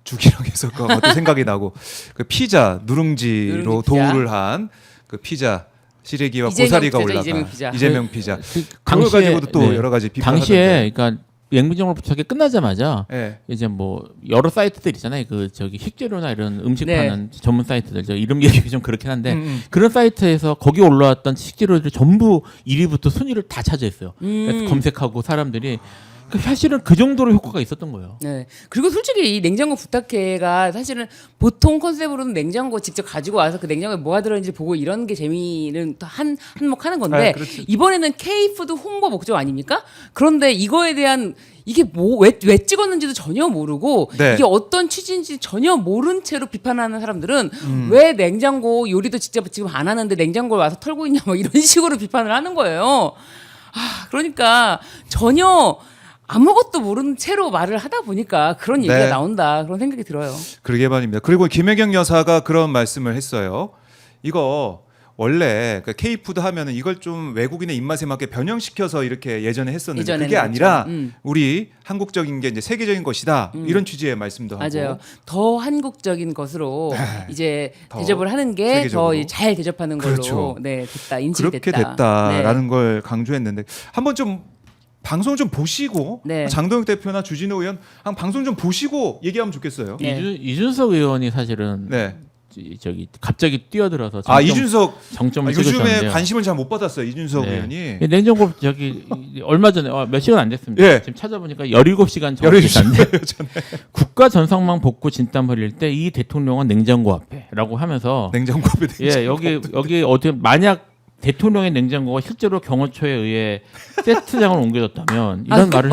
죽이랑 해서 그것도 생각이 나고 그 피자 누룽지로 누룽지 피자. 도우를 한 그 피자 시래기와 이재명 고사리가 피자죠, 올라간 이재명 피자. 그걸 당시에- 가지고도 또 네. 여러 가지 비판하던데. 당시에 그러니까 냉장고를 부탁해 끝나자마자 예. 이제 뭐 여러 사이트들 있잖아요. 그 저기 식재료나 이런 음식 네. 파는 전문 사이트들 저 이름 얘기하기 좀 그렇긴 한데 음. 그런 사이트에서 거기 올라왔던 식재료들이 전부 1위부터 순위를 다 차지했어요. 그래서 검색하고 사람들이 사실은 그 정도로 효과가 있었던 거예요. 네. 그리고 솔직히 이 냉장고 부탁해가 사실은 보통 컨셉으로는 냉장고 직접 가지고 와서 그 냉장고에 뭐가 들어있는지 보고 이런 게 재미는 또 한몫 하는 건데 아, 그렇죠. 이번에는 K푸드 홍보 목적 아닙니까? 그런데 이거에 대한 이게 왜 찍었는지도 전혀 모르고 네. 이게 어떤 취지인지 전혀 모른 채로 비판하는 사람들은 왜 냉장고 요리도 직접 지금 안 하는데 냉장고를 와서 털고 있냐 뭐 이런 식으로 비판을 하는 거예요. 그러니까 전혀 아무것도 모르는 채로 말을 하다 보니까 그런 얘기가 네. 나온다 그런 생각이 들어요. 그러게 말입니다. 그리고 김혜경 여사가 그런 말씀을 했어요. 이거 원래 K푸드 하면은 이걸 좀 외국인의 입맛에 맞게 변형시켜서 이렇게 예전에 했었는데 예전에는 그게 아니라 그렇죠. 우리 한국적인 게 이제 세계적인 것이다. 이런 취지의 말씀도 하고. 맞아요. 더 한국적인 것으로 이제 더 대접을 하는 게 더 세계적으로. 잘 대접하는 걸로 그렇죠. 네, 됐다. 인식이 그렇게 됐다. 됐다라는 네. 걸 강조했는데 한번 좀 방송 좀 보시고 네. 장동혁 대표나 주진우 의원 한 방송 좀 보시고 얘기하면 좋겠어요. 네. 이준석 의원이 사실은 네. 저기 갑자기 뛰어들어서 이준석 정점을 요즘에 찍으셨는데요. 관심을 잘 못 받았어요. 이준석 네. 의원이. 냉장고 저기 얼마 전에 몇 시간 안 됐습니다. 예. 지금 찾아보니까 17시간 정도 됐는데 국가 전상망 복구 진단 벌일 때 이 대통령은 냉장고 앞에라고 하면서 냉장고 앞에 예, 여기 어떻게 만약 대통령의 냉장고가 실제로 경호처에 의해 세트장을 옮겨졌다면 이런 말을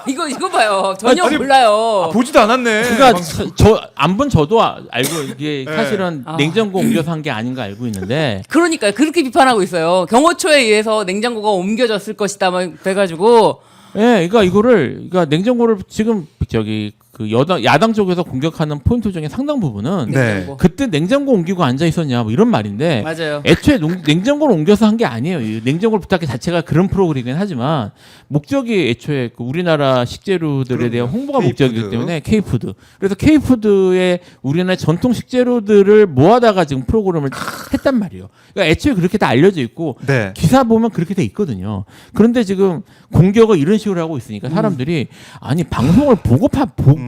이거 봐요. 전혀 아니, 몰라요. 보지도 않았네. 그러니까 저 안 본 저도 알고 이게 네. 사실은 냉장고 옮겨서 한 게 아닌가 알고 있는데 그러니까 그렇게 비판하고 있어요. 경호처에 의해서 냉장고가 옮겨졌을 것이다 막 돼가지고 예, 그러니까 냉장고를 지금 저기 그 야당 쪽에서 공격하는 포인트 중에 상당 부분은 네. 냉장고. 그때 냉장고 옮기고 앉아 있었냐 뭐 이런 말인데 맞아요. 애초에 냉장고를 옮겨서 한 게 아니에요. 이 냉장고를 부탁해 자체가 그런 프로그램이긴 하지만 목적이 애초에 그 우리나라 식재료들에 대한 그럼요. 홍보가 K푸드. 목적이기 때문에 K푸드. 그래서 K푸드의 우리나라의 전통 식재료들을 모아다가 지금 프로그램을 했단 말이에요. 그러니까 애초에 그렇게 다 알려져 있고 네. 기사 보면 그렇게 돼 있거든요. 그런데 지금 공격을 이런 식으로 하고 있으니까 사람들이 아니 방송을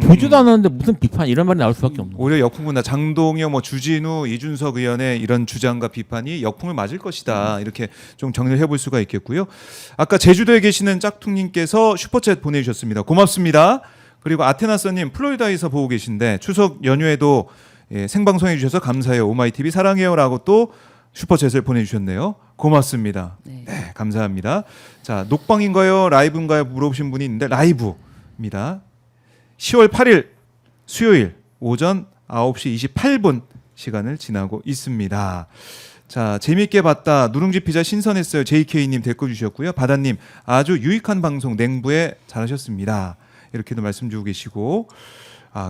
보지도 않았는데 무슨 비판 이런 말이 나올 수밖에 없는 거예요. 오히려 역풍군다. 장동혁, 주진우, 이준석 의원의 이런 주장과 비판이 역풍을 맞을 것이다. 이렇게 좀 정리를 해볼 수가 있겠고요. 아까 제주도에 계시는 짝퉁님께서 슈퍼챗 보내주셨습니다. 고맙습니다. 그리고 아테나서님 플로리다에서 보고 계신데 추석 연휴에도 생방송해 주셔서 감사해요. 오마이TV 사랑해요라고 또 슈퍼챗을 보내주셨네요. 고맙습니다. 네. 네, 감사합니다. 자, 녹방인가요? 라이브인가요? 물어보신 분이 있는데 라이브입니다. 10월 8일 수요일 오전 9시 28분 시간을 지나고 있습니다. 자, 재미있게 봤다. 누룽지 피자 신선했어요. JK님 댓글 주셨고요. 바다님 아주 유익한 방송 냉부에 잘하셨습니다. 이렇게도 말씀 주고 계시고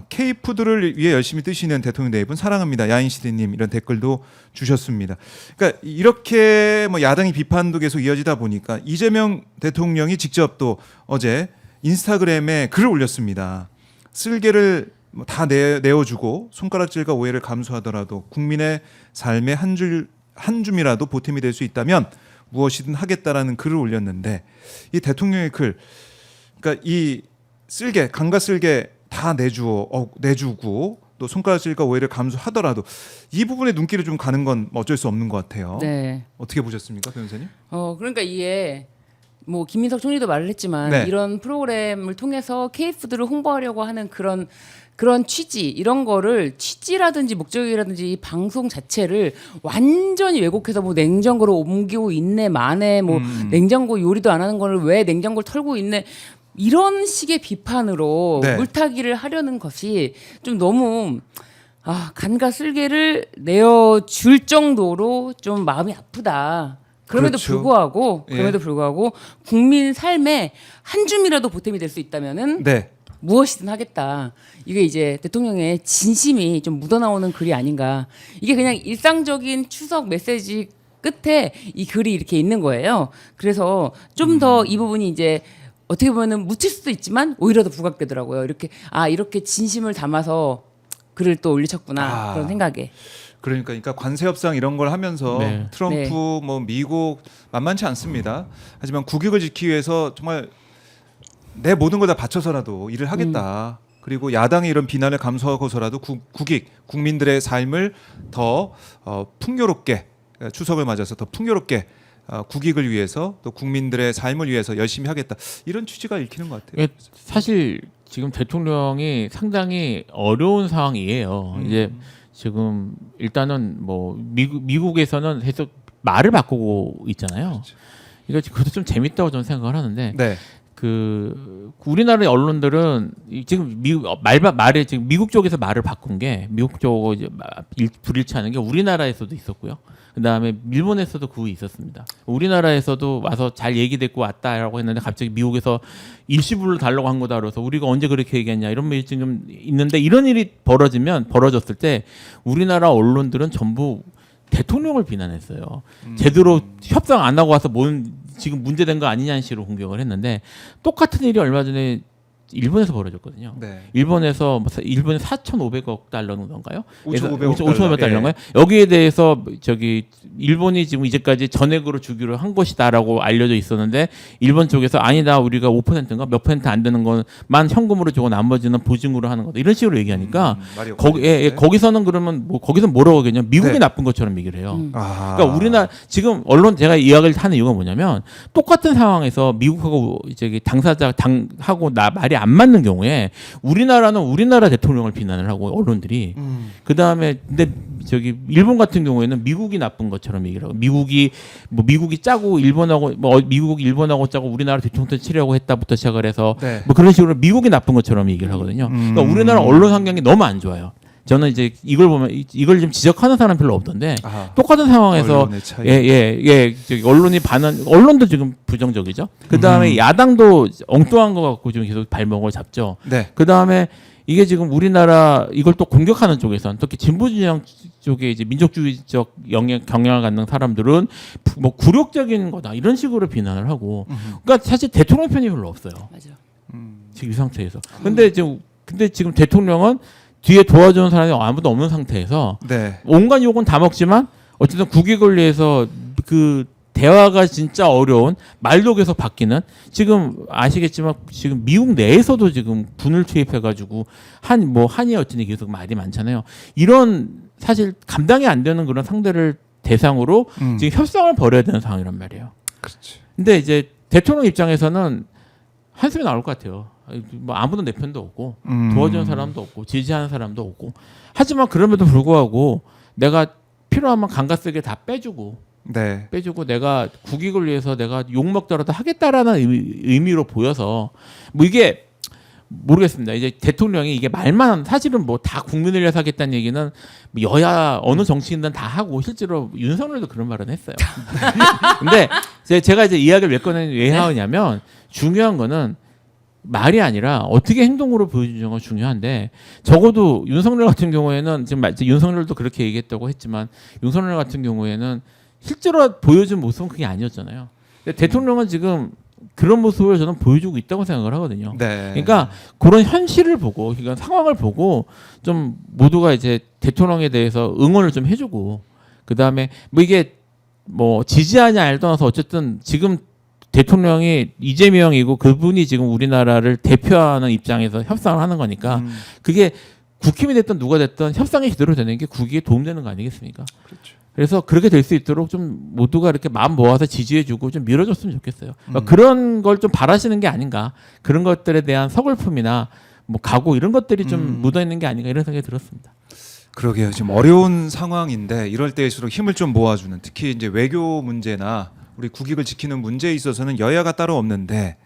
K푸드를 위해 열심히 뜨시는 대통령 네 분 사랑합니다. 야인시대님 이런 댓글도 주셨습니다. 그러니까 이렇게 뭐 야당의 비판도 계속 이어지다 보니까 이재명 대통령이 직접 또 어제 인스타그램에 글을 올렸습니다. 쓸개를 다 내어주고 손가락질과 오해를 감수하더라도 국민의 삶의 한 줌이라도 보탬이 될 수 있다면 무엇이든 하겠다라는 글을 올렸는데 이 대통령의 글, 그러니까 이 쓸개, 강과 쓸개 다 내주고 또 손가락질과 오해를 감수하더라도 이 부분에 눈길이 좀 가는 건 어쩔 수 없는 것 같아요. 네. 어떻게 보셨습니까, 변호사님? 그러니까 이게 뭐 김민석 총리도 말을 했지만 네. 이런 프로그램을 통해서 K푸드를 홍보하려고 하는 그런 취지 이런 거를 취지라든지 목적이라든지 이 방송 자체를 완전히 왜곡해서 뭐 냉장고로 옮기고 있네 마네 뭐 냉장고 요리도 안 하는 거를 왜 냉장고를 털고 있네 이런 식의 비판으로 네. 물타기를 하려는 것이 좀 너무 간과 쓸개를 내어줄 정도로 좀 마음이 아프다. 그럼에도 그렇죠. 불구하고 국민 삶에 한 줌이라도 보탬이 될 수 있다면은 네. 무엇이든 하겠다. 이게 이제 대통령의 진심이 좀 묻어나오는 글이 아닌가. 이게 그냥 일상적인 추석 메시지 끝에 이 글이 이렇게 있는 거예요. 그래서 좀 더 이 부분이 이제 어떻게 보면은 묻힐 수도 있지만 오히려 더 부각되더라고요. 이렇게 진심을 담아서 글을 또 올리셨구나 그런 생각에. 그러니까 관세 협상 이런 걸 하면서 네. 트럼프 네. 뭐 미국 만만치 않습니다. 하지만 국익을 지키기 위해서 정말 내 모든 걸 다 바쳐서라도 일을 하겠다. 그리고 야당의 이런 비난을 감수하고서라도 국민들의 삶을 더 풍요롭게 추석을 맞아서 더 풍요롭게 국익을 위해서 또 국민들의 삶을 위해서 열심히 하겠다. 이런 취지가 읽히는 것 같아요. 사실 지금 대통령이 상당히 어려운 상황이에요. 이제 지금 일단은 뭐 미국에서는 계속 말을 바꾸고 있잖아요. 그렇죠. 이거 그것도 좀 재밌다고 저는 생각을 하는데 네. 우리나라의 언론들은 지금 말에 지금 미국 쪽에서 말을 바꾼 게 미국 쪽 이제 불일치하는 게 우리나라에서도 있었고요. 그다음에 일본에서도 그거 있었습니다. 우리나라에서도 와서 잘 얘기됐고 왔다라고 했는데 갑자기 미국에서 일시불로 달라고 한 거다 그래서 우리가 언제 그렇게 얘기했냐 이런 말이 지금 있는데 이런 일이 벌어졌을 때 우리나라 언론들은 전부 대통령을 비난했어요. 제대로 협상 안 하고 와서 지금 문제된 거 아니냐는 식으로 공격을 했는데 똑같은 일이 얼마 전에 일본에서 벌어졌거든요. 네. 일본에 4,500억 달러인가요? 5,500억 달러인가요? 여기에 대해서 일본이 지금 이제까지 전액으로 주기로 한 것이다라고 알려져 있었는데 일본 쪽에서 아니다 우리가 5%인가 몇 퍼센트 안 되는 것만 현금으로 주고 나머지는 보증으로 하는 거다 이런 식으로 얘기하니까 거기서는 그러면 거기서 뭐라고 하겠냐 미국이 네. 나쁜 것처럼 얘기를 해요. 그러니까 우리나라 지금 언론 제가 이야기를 하는 이유가 뭐냐면 똑같은 상황에서 미국하고 당하고 말이 안 맞는 경우에 우리나라는 우리나라 대통령을 비난을 하고 언론들이 그 다음에 근데 일본 같은 경우에는 미국이 나쁜 것처럼 얘기를 하고 미국이 짜고 일본하고 짜고 우리나라 뒤통수 치려고 했다부터 시작을 해서 네. 그런 식으로 미국이 나쁜 것처럼 얘기를 하거든요. 그러니까 우리나라 언론 환경이 너무 안 좋아요. 저는 이제 이걸 보면 이걸 좀 지적하는 사람 별로 없던데 똑같은 상황에서 언론도 지금 부정적이죠. 그 다음에 야당도 엉뚱한 거 갖고 지금 계속 발목을 잡죠. 네. 그 다음에 이게 지금 우리나라 이걸 또 공격하는 쪽에선 특히 진보 진영 쪽에 이제 민족주의적 경향을 갖는 사람들은 굴욕적인 거다 이런 식으로 비난을 하고, 그러니까 사실 대통령 편이 별로 없어요. 맞아. 지금 이 상태에서. 근데 지금 대통령은 뒤에 도와주는 사람이 아무도 없는 상태에서 네. 온갖 욕은 다 먹지만 어쨌든 국익 권리에서 대화가 진짜 어려운 말도 계속 바뀌는 지금 아시겠지만 지금 미국 내에서도 지금 군을 투입해가지고 한이 어쩌니 계속 말이 많잖아요. 이런 사실 감당이 안 되는 그런 상대를 대상으로 지금 협상을 벌여야 되는 상황이란 말이에요. 그렇지. 근데 이제 대통령 입장에서는 한숨이 나올 것 같아요. 아무도 내 편도 없고 도와주는 사람도 없고 지지하는 사람도 없고 하지만 그럼에도 불구하고 내가 필요하면 강가쓰게 다 빼주고 내가 국익을 위해서 내가 욕먹더라도 하겠다라는 의미로 보여서 이게 모르겠습니다. 이제 대통령이 이게 말만 사실은 다 국민을 위해서 하겠다는 얘기는 여야 어느 정치인들은 다 하고 실제로 윤석열도 그런 말은 했어요. 근데 제가 이제 이야기를 왜 하냐면 중요한 거는 말이 아니라 어떻게 행동으로 보여주는 건 중요한데 적어도 윤석열 같은 경우에는 지금 윤석열도 그렇게 얘기했다고 했지만 윤석열 같은 경우에는 실제로 보여준 모습은 그게 아니었잖아요. 근데 대통령은 지금 그런 모습을 저는 보여주고 있다고 생각을 하거든요. 네. 그러니까 그런 현실을 보고 그러니까 상황을 보고 좀 모두가 이제 대통령에 대해서 응원을 좀 해주고 그 다음에 이게 지지하냐 알 떠나서 어쨌든 지금 대통령이 이재명이고 그분이 지금 우리나라를 대표하는 입장에서 협상을 하는 거니까 그게 국힘이 됐든 누가 됐든 협상이 제대로 되는 게 국익에 도움되는 거 아니겠습니까? 그렇죠. 그래서 그렇게 될 수 있도록 좀 모두가 이렇게 마음 모아서 지지해주고 좀 밀어줬으면 좋겠어요. 그러니까 그런 걸 좀 바라시는 게 아닌가. 그런 것들에 대한 서글픔이나 각오 이런 것들이 좀 묻어있는 게 아닌가 이런 생각이 들었습니다. 그러게요. 지금 어려운 상황인데 이럴 때일수록 힘을 좀 모아주는 특히 이제 외교 문제나 우리 국익을 지키는 문제에 있어서는 여야가 따로 없는데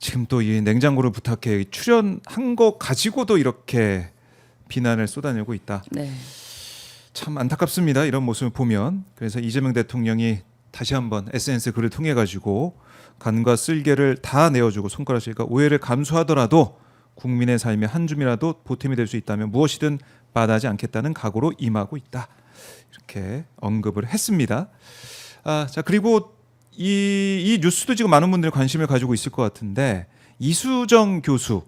지금 또 이 냉장고를 부탁해 출연한 거 가지고도 이렇게 비난을 쏟아내고 있다. 네. 참 안타깝습니다. 이런 모습을 보면. 그래서 이재명 대통령이 다시 한번 SNS 글을 통해 가지고 간과 쓸개를 다 내어주고 손가락질과 오해를 감수하더라도 국민의 삶에 한 줌이라도 보탬이 될 수 있다면 무엇이든 마다하지 않겠다는 각오로 임하고 있다. 이렇게 언급을 했습니다. 자 그리고 이 뉴스도 지금 많은 분들이 관심을 가지고 있을 것 같은데 이수정 교수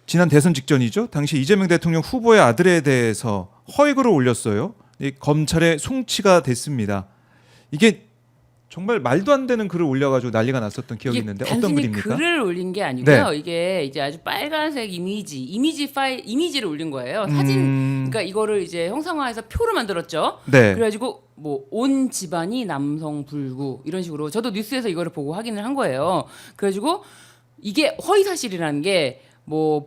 지난 대선 직전이죠. 당시 이재명 대통령 후보의 아들에 대해서 허위글을 올렸어요. 검찰에 송치가 됐습니다. 이게 정말 말도 안 되는 글을 올려가지고 난리가 났었던 기억이 있는데 어떤 글입니까? 글을 올린 게 아니고요. 네. 이게 이제 아주 빨간색 이미지를 올린 거예요. 사진, 그러니까 이거를 이제 형상화해서 표를 만들었죠. 네. 그래가지고 온 집안이 남성 불구 이런 식으로 저도 뉴스에서 이거를 보고 확인을 한 거예요. 그래가지고 이게 허위 사실이라는 게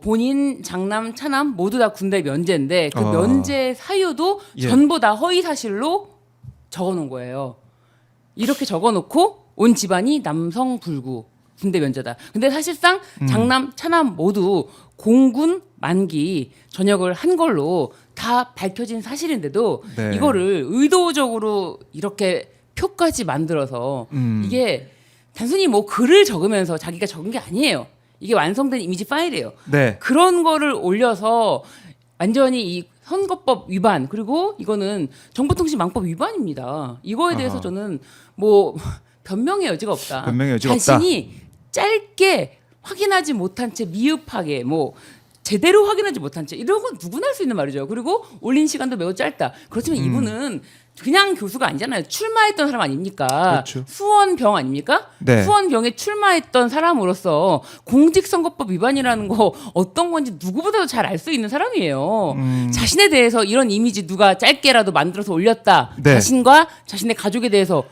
본인 장남 차남 모두 다 군대 면제인데 그 면제 사유도 전부 다 허위 사실로 적어놓은 거예요. 이렇게 적어놓고 온 집안이 남성 불구 군대 면제다. 근데 사실상 장남, 차남 모두 공군 만기 전역을 한 걸로 다 밝혀진 사실인데도 네. 이거를 의도적으로 이렇게 표까지 만들어서 이게 단순히 뭐 글을 적으면서 자기가 적은 게 아니에요. 이게 완성된 이미지 파일이에요. 네. 그런 거를 올려서 완전히 이 선거법 위반 그리고 이거는 정보통신망법 위반입니다. 이거에 대해서 아하. 저는 뭐 변명의 여지가 없다. 변명의 여지가 없다. 자신이 짧게 확인하지 못한 채 미흡하게 뭐 제대로 확인하지 못한 채 이런 건 누구나 할 수 있는 말이죠. 그리고 올린 시간도 매우 짧다. 그렇지만 이분은 그냥 교수가 아니잖아요. 출마했던 사람 아닙니까? 그렇죠. 수원병 아닙니까? 네. 수원병에 출마했던 사람으로서 공직선거법 위반이라는 거 어떤 건지 누구보다도 잘 알 수 있는 사람이에요. 자신에 대해서 이런 이미지 누가 짧게라도 만들어서 올렸다. 네. 자신과 자신의 가족에 대해서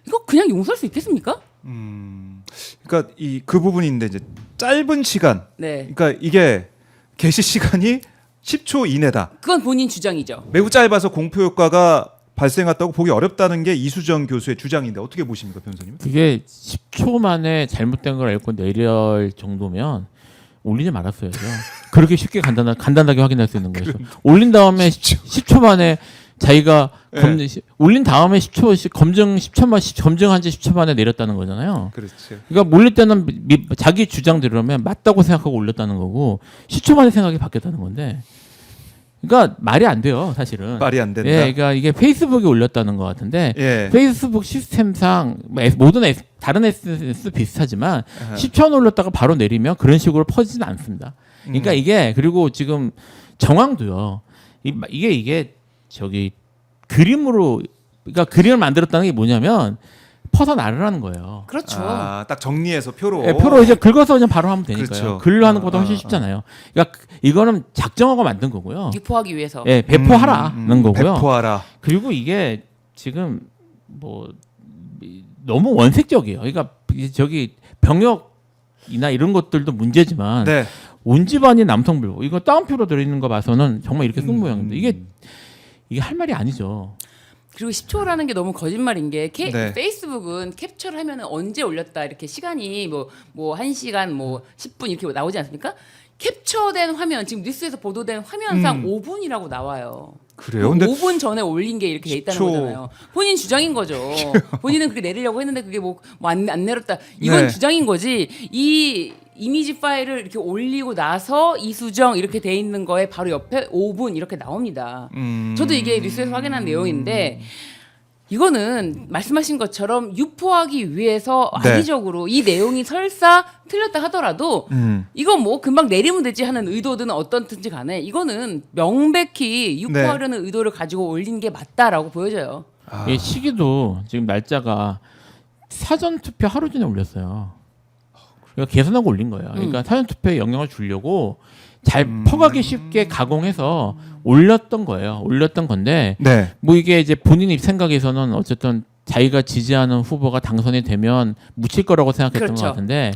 이거 그냥 용서할 수 있겠습니까? 그러니까 그 부분인데 이제 짧은 시간. 네. 그러니까 이게 게시 시간이 10초 이내다. 그건 본인 주장이죠. 매우 짧아서 공표 효과가 발생했다고 보기 어렵다는 게 이수정 교수의 주장인데 어떻게 보십니까, 변호사님? 그게 10초 만에 잘못된 걸 알고 내릴 정도면 올리지 말았어야죠. 그렇게 쉽게 간단하게 확인할 수 있는 거죠. 올린 다음에 10초 만에 자기가 올린 다음에 10초 검증한 지 10초 만에 내렸다는 거잖아요. 그렇죠. 그러니까 올릴 때는 자기 주장대로면 맞다고 생각하고 올렸다는 거고 10초 만에 생각이 바뀌었다는 건데, 그러니까 말이 안 돼요, 사실은. 말이 안 된다. 예, 그러니까 이게 페이스북에 올렸다는 것 같은데 예. 페이스북 시스템상 모든 다른 SNS 비슷하지만 아하. 10초 올렸다가 바로 내리면 그런 식으로 퍼지지는 않습니다. 그러니까 이게 그리고 지금 정황도요. 이게 저기 그림으로, 그러니까 그림을 만들었다는 게 뭐냐면 퍼서 나르라는 거예요. 그렇죠. 딱 정리해서 표로. 예, 표로 이제 긁어서 그냥 바로 하면 되니까요. 그렇죠. 글로 하는 것보다 훨씬 쉽잖아요. 그러니까 이거는 작정하고 만든 거고요. 유포하기 위해서. 예, 배포하라는 거고요. 배포하라. 그리고 이게 지금 뭐 너무 원색적이에요. 그러니까 저기 병역이나 이런 것들도 문제지만 네. 온 집안이 남성 불구 이거 따옴표로 들어있는 거 봐서는 정말 이렇게 쓴 모양인데 이게 할 말이 아니죠. 그리고 10초라는 게 너무 거짓말인 게 네. 페이스북은 캡처를 하면 언제 올렸다 이렇게 시간이 뭐 1시간 뭐 10분 이렇게 나오지 않습니까? 캡처된 화면 지금 뉴스에서 보도된 화면상 5분이라고 나와요. 그래요? 근데 5분 전에 올린 게 이렇게 돼 있다는 10초. 거잖아요. 본인 주장인 거죠. 본인은 그렇게 내리려고 했는데 그게 안 내렸다. 이건 네. 주장인 거지. 이 이미지 파일을 이렇게 올리고 나서 이수정 이렇게 돼 있는 거에 바로 옆에 5분 이렇게 나옵니다. 저도 이게 뉴스에서 확인한 내용인데 이거는 말씀하신 것처럼 유포하기 위해서 네. 악의적으로 이 내용이 설사 틀렸다 하더라도 이건 뭐 금방 내리면 되지 하는 의도든 어떻든지 간에 이거는 명백히 유포하려는 의도를 가지고 올린 게 맞다라고 보여져요. 이 시기도 지금 날짜가 사전 투표 하루 전에 올렸어요. 그러니까 계산하고 올린 거예요. 그러니까 사전 투표에 영향을 주려고 잘 퍼가기 쉽게 가공해서 올렸던 거예요. 올렸던 건데 네. 뭐 이게 이제 본인 생각에서는 어쨌든 자기가 지지하는 후보가 당선이 되면 묻힐 거라고 생각했던 그렇죠. 것 같은데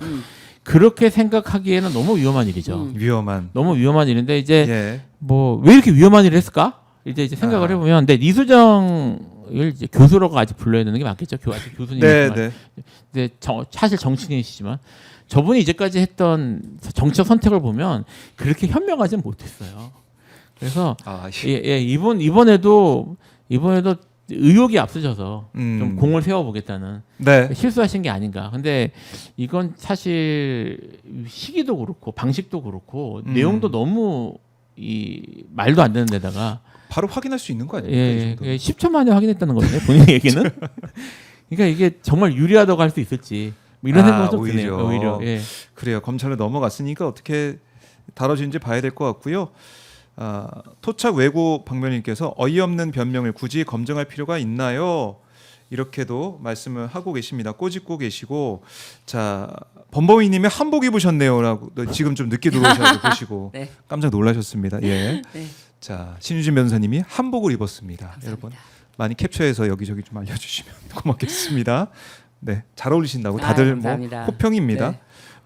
그렇게 생각하기에는 너무 위험한 일이죠. 위험한. 너무 위험한 일인데 이제 예. 뭐 왜 이렇게 위험한 일을 했을까? 이제 생각을 해보면, 근데 이수정을 이제 교수라고 아직 불러야 되는 게 맞겠죠? 아직 교수님이지만, 네, 네. 근데 사실 정치인이시지만 저분이 이제까지 했던 정치적 선택을 보면 그렇게 현명하진 못했어요. 그래서 이번에도 의욕이 앞서셔서 좀 공을 세워보겠다는 네. 실수하신 게 아닌가. 근데 이건 사실 시기도 그렇고 방식도 그렇고 내용도 너무 말도 안 되는 데다가 바로 확인할 수 있는 거 아닙니까? 이 정도면? 10초 만에 확인했다는 거거든요. 본인 얘기는. 그러니까 이게 정말 유리하다고 할 수 있을지 뭐 이런 생각이 좀 드네요. 오히려. 예. 그래요. 검찰로 넘어갔으니까 어떻게 다뤄지는지 봐야 될 것 같고요. 토착 외고 박명님께서 어이없는 변명을 굳이 검증할 필요가 있나요? 이렇게도 말씀을 하고 계십니다. 꼬집고 계시고, 자 범범이님이 한복 입으셨네요라고 지금 좀 늦게 들어오셔서 보시고 네. 깜짝 놀라셨습니다. 예. 네. 자 신유진 변호사님이 한복을 입었습니다. 감사합니다. 여러분 많이 캡처해서 여기저기 좀 알려주시면 고맙겠습니다. 네, 잘 어울리신다고 다들 뭐 감사합니다. 호평입니다.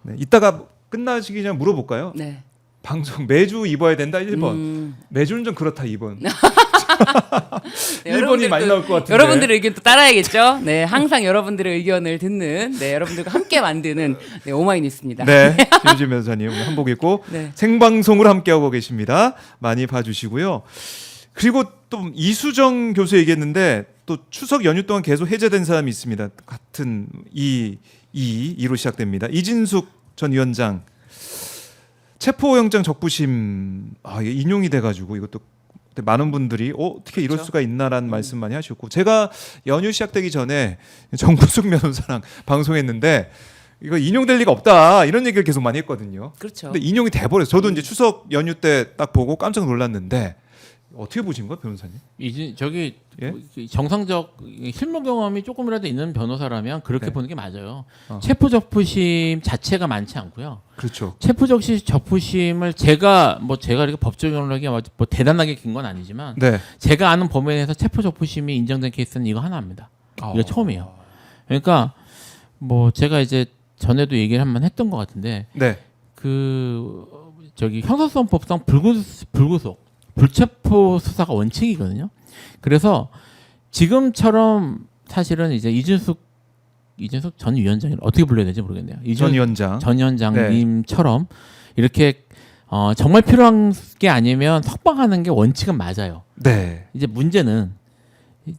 네, 이따가 끝나시기 전에 물어볼까요? 네. 방송 매주 입어야 된다 1번. 매주는 좀 그렇다 2번. 네, 1번이 많이 나올 것 같은데. 여러분들의 의견 또 따라야겠죠. 네, 항상 여러분들의 의견을 듣는, 네, 여러분들과 함께 만드는 네, 오마이뉴스입니다. 네, 김유진 변호사님 오늘 한복 입고 네. 생방송으로 함께하고 계십니다. 많이 봐주시고요. 그리고 또 이수정 교수 얘기했는데 또 추석 연휴 동안 계속 해제된 사람이 있습니다. 같은 이로 시작됩니다. 이진숙 전 위원장 체포영장 적부심 이게 인용이 돼가지고 이것도 많은 분들이 어떻게 이럴 그렇죠. 수가 있나라는 말씀 많이 하셨고 제가 연휴 시작되기 전에 정구숙 변호사랑 방송했는데 이거 인용될 리가 없다 이런 얘기를 계속 많이 했거든요. 그렇죠. 근데 인용이 돼버렸어요. 저도 이제 추석 연휴 때 딱 보고 깜짝 놀랐는데 어떻게 보신 거예요, 변호사님? 이제 저기 예? 정상적 실무 경험이 조금이라도 있는 변호사라면 그렇게 네. 보는 게 맞아요. 어. 체포 적부심 자체가 많지 않고요. 그렇죠. 체포 적부심을 제가 이렇게 법조경력이 뭐 대단하게 긴 건 아니지만 네. 제가 아는 범위에 대해서 체포 적부심이 인정된 케이스는 이거 하나입니다. 이거 처음이에요. 그러니까 뭐 제가 이제 전에도 얘기를 한번 했던 것 같은데 네. 저기 형사소송법상 불구속 불체포 수사가 원칙이거든요. 그래서 지금처럼 사실은 이제 이준숙 전 위원장이 어떻게 불러야 되지 모르겠네요. 전 위원장. 전 위원장님처럼 이렇게 정말 필요한 게 아니면 석방하는 게 원칙은 맞아요. 네. 이제 문제는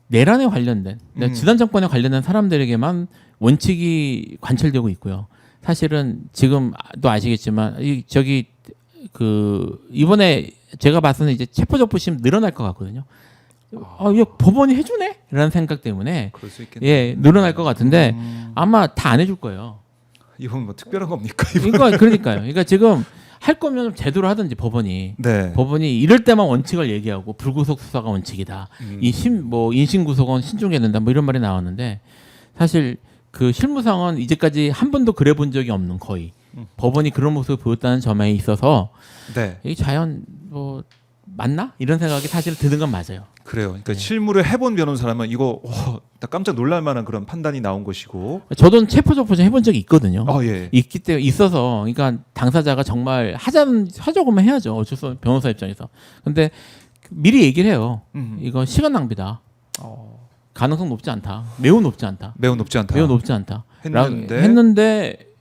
내란에 관련된 지난 정권에 관련된 사람들에게만 원칙이 관철되고 있고요. 사실은 지금도 아시겠지만 이번에 제가 봐서는 이제 체포적부심 늘어날 것 같거든요. 이거 법원이 해주네? 라는 생각 때문에 그럴 수 있겠네요. 예 늘어날 것 같은데 아마 다 안 해줄 거예요. 이건 뭐 특별한 겁니까? 이번? 그러니까요. 그러니까 지금 할 거면 제대로 하든지 법원이 네. 이럴 때만 원칙을 얘기하고 불구속 수사가 원칙이다. 인신구속은 신중해야 된다. 뭐 이런 말이 나왔는데 사실 그 실무상은 이제까지 한 번도 그래 본 적이 없는 거의 법원이 그런 모습을 보였다는 점에 있어서 네. 이 자연 뭐 맞나 이런 생각이 사실 드는 건 맞아요. 그래요. 그러니까 네. 실무를 해본 변호사라면 이거 딱 깜짝 놀랄 만한 그런 판단이 나온 것이고. 저도 체포적부심 해본 적이 있거든요. 예. 있기 때문에 있어서 그러니까 당사자가 정말 하자고만 해야죠. 어쩔 수 없는 변호사 입장에서. 근데 미리 얘기를 해요. 이건 시간 낭비다. 가능성 높지 않다. 매우 높지 않다. 매우 높지 않다. 매우 높지 않다.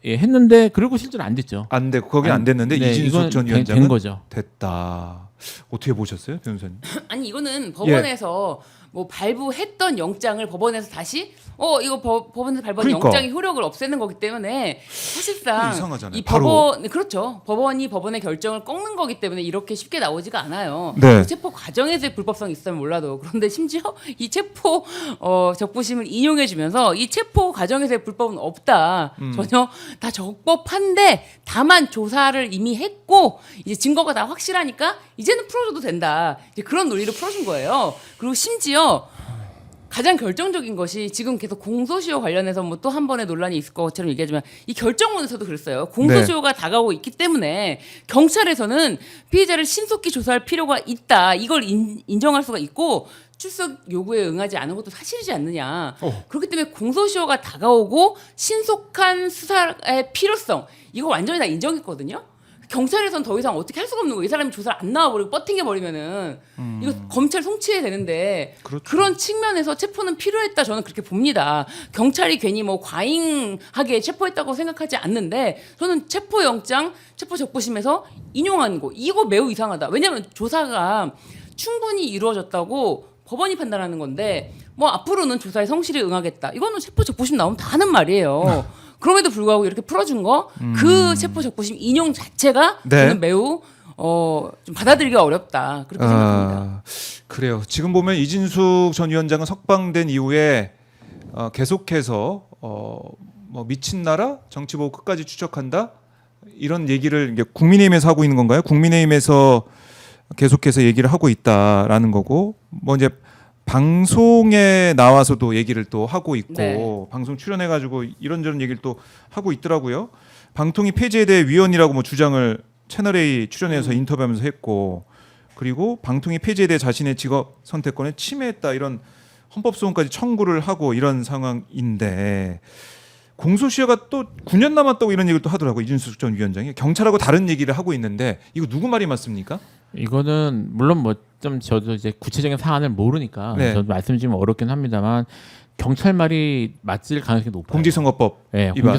했는데 그리고 실제로 안 됐죠. 안 되고 거기 안 됐는데 네, 이진숙 이건 전 된 위원장은 거죠. 됐다. 어떻게 보셨어요, 변호사님? 아니 이거는 법원에서 뭐 발부했던 영장을 법원에서 다시 이거 법원에서 발부한 그러니까. 영장의 효력을 없애는 거기 때문에 사실상 이상하잖아요. 이 바로. 그렇죠. 법원이 법원의 결정을 꺾는 거기 때문에 이렇게 쉽게 나오지가 않아요. 네. 그 체포 과정에서의 불법성이 있으면 몰라도 그런데 심지어 이 체포 적부심을 인용해 주면서 이 체포 과정에서의 불법은 없다. 전혀 다 적법한데 다만 조사를 이미 했고 이제 증거가 다 확실하니까 이제는 풀어줘도 된다. 이제 그런 논리로 풀어준 거예요. 그리고 심지어 가장 결정적인 것이 지금 계속 공소시효 관련해서 뭐 또 한 번의 논란이 있을 것처럼 얘기하지만 이 결정문에서도 그랬어요. 공소시효가 다가오고 있기 때문에 경찰에서는 피해자를 신속히 조사할 필요가 있다. 이걸 인정할 수가 있고 출석 요구에 응하지 않은 것도 사실이지 않느냐. 그렇기 때문에 공소시효가 다가오고 신속한 수사의 필요성 이거 완전히 다 인정했거든요. 경찰에선 더 이상 어떻게 할 수가 없는 거예요. 이 사람이 조사를 안 나와버리고 버팅해버리면은 이거 검찰 송치해야 되는데 그렇죠. 그런 측면에서 체포는 필요했다 저는 그렇게 봅니다. 경찰이 괜히 뭐 과잉하게 체포했다고 생각하지 않는데 저는 체포영장, 체포적부심에서 인용한 거 이거 매우 이상하다. 왜냐하면 조사가 충분히 이루어졌다고 법원이 판단하는 건데 뭐 앞으로는 조사에 성실히 응하겠다. 이거는 체포적부심 나오면 다 하는 말이에요. 그럼에도 불구하고 이렇게 풀어준 거 그 체포적부심 인용 자체가 네. 저는 매우 좀 받아들이기가 어렵다 그렇게 생각합니다. 그래요. 지금 보면 이진숙 전 위원장은 석방된 이후에 계속해서 뭐 미친 나라 정치 보고 끝까지 추적한다 이런 얘기를 이제 국민의힘에서 하고 있는 건가요? 국민의힘에서 계속해서 얘기를 하고 있다라는 거고 뭐 이제 방송에 나와서도 얘기를 또 하고 있고 네. 방송 출연해가지고 이런저런 얘기를 또 하고 있더라고요. 방통위 폐지에 대해 위헌이라고 뭐 주장을 채널A 출연해서 인터뷰하면서 했고 그리고 방통위 폐지에 대해 자신의 직업 선택권에 침해했다 이런 헌법소원까지 청구를 하고 이런 상황인데 공소시효가 또 9년 남았다고 이런 얘기를 또 하더라고요. 이준숙 전 위원장이 경찰하고 다른 얘기를 하고 있는데 이거 누구 말이 맞습니까? 이거는 물론 뭐 좀 저도 이제 구체적인 사안을 모르니까 네. 저도 말씀 좀 어렵긴 합니다만 경찰 말이 맞을 가능성이 높아요. 공직선거법 예, 위반.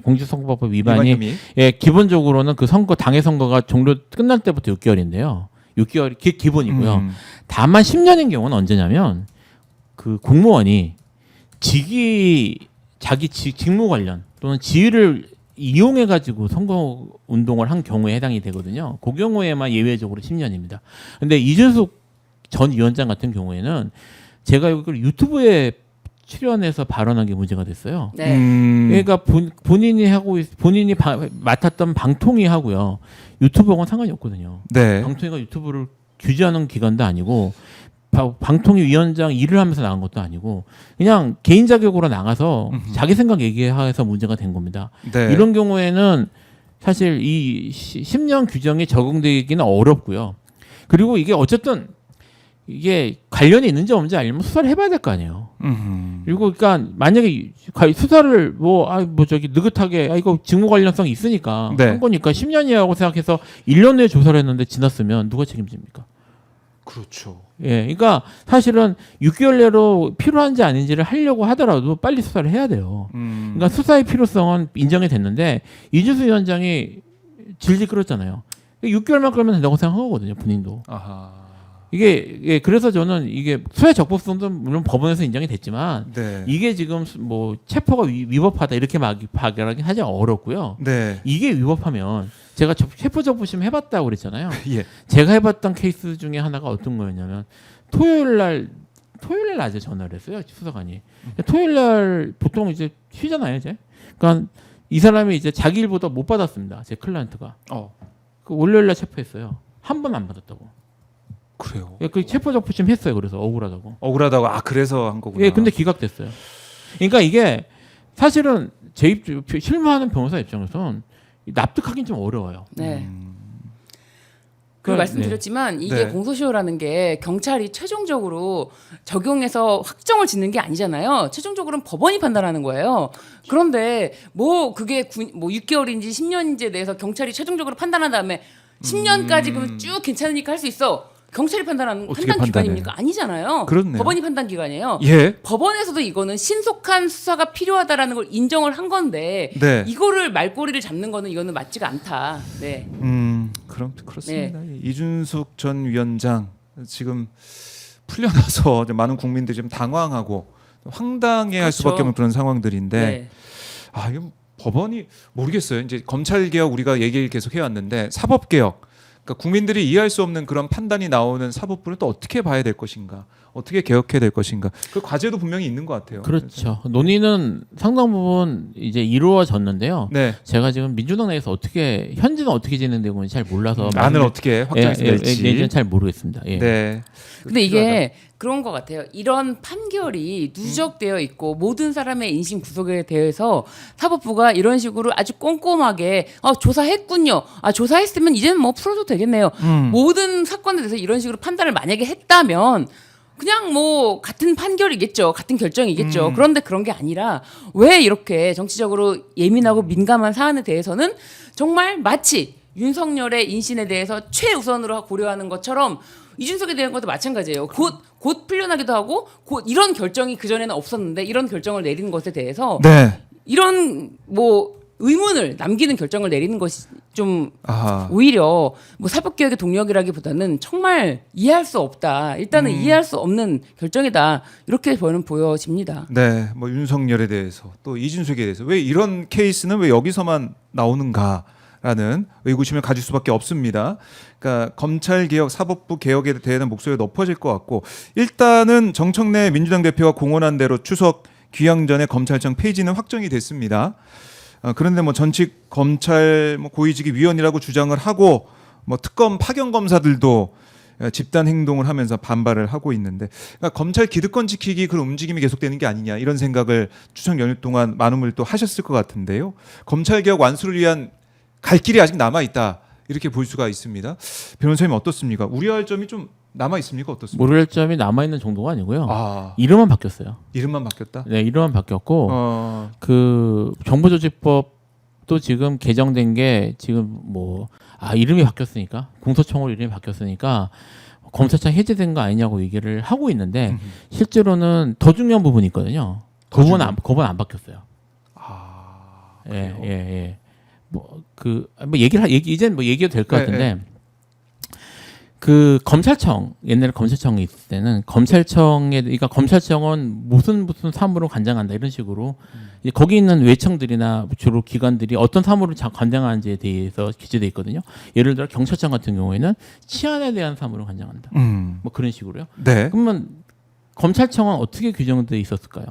공직선거법 위반 위반이 혐의. 예, 기본적으로는 그 선거 당해 선거가 종료 끝날 때부터 6개월인데요. 6개월이 기본이고요. 다만 10년인 경우는 언제냐면 그 공무원이 자기 직무 관련 또는 지위를 이용해 가지고 선거 운동을 한 경우에 해당이 되거든요. 그 경우에만 예외적으로 10년입니다. 근데 이준석 전 위원장 같은 경우에는 제가 이걸 유튜브에 출연해서 발언한 게 문제가 됐어요. 네. 그러니까 본인이 맡았던 방통위 하고요. 유튜브하고는 상관이 없거든요. 네. 방통위가 유튜브를 규제하는 기관도 아니고 방통위 위원장 일을 하면서 나간 것도 아니고 그냥 개인 자격으로 나가서 자기 생각 얘기해서 문제가 된 겁니다. 네. 이런 경우에는 사실 이 10년 규정이 적용되기는 어렵고요. 그리고 이게 어쨌든 이게 관련이 있는지 없는지 알려면 수사를 해봐야 될 거 아니에요. 그리고 그러니까 만약에 수사를 저기 느긋하게 이거 직무 관련성이 있으니까 네. 한 거니까 10년이라고 생각해서 1년 내에 조사를 했는데 지났으면 누가 책임집니까? 그렇죠. 예, 그러니까 사실은 6개월 내로 필요한지 아닌지를 하려고 하더라도 빨리 수사를 해야 돼요. 그러니까 수사의 필요성은 인정이 됐는데 이준수 위원장이 질질 끌었잖아요. 6개월만 끌면 된다고 생각하거든요, 본인도. 아하. 이게 예, 그래서 저는 이게 수의 적법성도 물론 법원에서 인정이 됐지만 네. 이게 지금 뭐 체포가 위법하다 이렇게 파악하기 하기 어렵고요. 네. 이게 위법하면 제가 체포 적부심 해봤다고 그랬잖아요. 예. 제가 해봤던 케이스 중에 하나가 어떤 거였냐면 토요일 날 낮에 전화를 했어요, 수사관이. 토요일 날 보통 이제 쉬잖아요, 이제. 그러니까 이 사람이 이제 자기 일보다 못 받았습니다, 제 클라이언트가. 그 월요일 날 체포했어요. 한 번 안 받았다고. 그래요. 예, 그 체포 적부심 했어요. 그래서 억울하다고. 억울하다고 그래서 한 거구나. 예, 근데 기각됐어요. 그러니까 이게 사실은 실무하는 변호사 입장에선 납득하기는 좀 어려워요. 네. 그 그러니까, 말씀드렸지만 이게 네. 공소시효라는 게 경찰이 최종적으로 적용해서 확정을 짓는 게 아니잖아요. 최종적으로는 법원이 판단하는 거예요. 그런데 뭐 그게 6개월인지 10년인지에 대해서 경찰이 최종적으로 판단한 다음에 10년까지 그럼 쭉 괜찮으니까 할 수 있어. 경찰이 판단하는 어떻게 판단 판단해? 기관입니까? 아니잖아요. 그렇네요. 법원이 판단 기관이에요. 예. 법원에서도 이거는 신속한 수사가 필요하다라는 걸 인정을 한 건데 네. 이거를 말꼬리를 잡는 거는 이거는 맞지가 않다. 네. 그렇습니다. 이준석 전 위원장 지금 풀려나서 많은 국민들이 좀 당황하고 황당해할 그렇죠. 수밖에 없는 그런 상황들인데 네. 이거 법원이 모르겠어요. 이제 검찰 개혁 우리가 얘기를 계속 해왔는데 사법 개혁. 그러니까 국민들이 이해할 수 없는 그런 판단이 나오는 사법부를 또 어떻게 봐야 될 것인가, 어떻게 개혁해야 될 것인가, 그 과제도 분명히 있는 것 같아요. 그렇죠. 논의는 상당 부분 이제 이루어졌는데요. 네. 제가 지금 민주당 내에서 현지는 어떻게 진행되고 있는지 잘 몰라서 안을 어떻게 확정해서 낼지. 내지는 잘 모르겠습니다. 예. 네. 근데 이게 그런 것 같아요. 이런 판결이 누적되어 있고 모든 사람의 인신 구속에 대해서 사법부가 이런 식으로 아주 꼼꼼하게 조사했군요. 조사했으면 이제는 뭐 풀어도 되겠네요. 모든 사건에 대해서 이런 식으로 판단을 만약에 했다면 그냥 뭐 같은 판결이겠죠. 같은 결정이겠죠. 그런데 그런 게 아니라 왜 이렇게 정치적으로 예민하고 민감한 사안에 대해서는 정말 마치 윤석열의 인신에 대해서 최우선으로 고려하는 것처럼 이준석에 대한 것도 마찬가지예요. 곧 풀려나기도 하고 곧 이런 결정이 그전에는 없었는데 이런 결정을 내리는 것에 대해서 네. 이런 뭐 의문을 남기는 결정을 내리는 것이 좀 아하. 오히려 뭐 사법개혁의 동력이라기보다는 정말 이해할 수 없다. 일단은 이해할 수 없는 결정이다. 이렇게 저는 보여집니다. 네, 뭐 윤석열에 대해서 또 이준석에 대해서 왜 이런 케이스는 왜 여기서만 나오는가라는 의구심을 가질 수밖에 없습니다. 그러니까 검찰 개혁, 사법부 개혁에 대한 목소리가 높아질 것 같고 일단은 정청래 민주당 대표가 공언한 대로 추석 귀향 전에 검찰청 폐지는 확정이 됐습니다. 그런데 뭐 전직 검찰 고위직위 위원이라고 주장을 하고 뭐 특검 파견 검사들도 집단 행동을 하면서 반발을 하고 있는데 그러니까 검찰 기득권 지키기 그런 움직임이 계속되는 게 아니냐 이런 생각을 추석 연휴 동안 많은 분들 또 하셨을 것 같은데요. 검찰 개혁 완수를 위한 갈 길이 아직 남아 있다 이렇게 볼 수가 있습니다. 변호사님 어떻습니까? 우려할 점이 좀 남아 있습니까? 어떻습니까? 모를 점이 남아 있는 정도가 아니고요. 이름만 바뀌었어요. 이름만 바뀌었다. 네, 이름만 바뀌었고 그 정보조직법도 지금 개정된 게 지금 뭐 이름이 바뀌었으니까 공소청으로 이름이 바뀌었으니까 검찰청 해제된 거 아니냐고 얘기를 하고 있는데 실제로는 더 중요한 부분이 있거든요. 그건 안 바뀌었어요. 예. 이제는 뭐 얘기해도 될 것 같은데 그 검찰청 옛날에 검찰청이 있을 때는 그러니까 검찰청은 무슨 사무를 관장한다 이런 식으로 이제 거기 있는 외청들이나 주로 기관들이 어떤 사무를 관장하는지에 대해서 기재돼 있거든요. 예를 들어 경찰청 같은 경우에는 치안에 대한 사무를 관장한다. 뭐 그런 식으로요. 네. 그러면 검찰청은 어떻게 규정돼 있었을까요?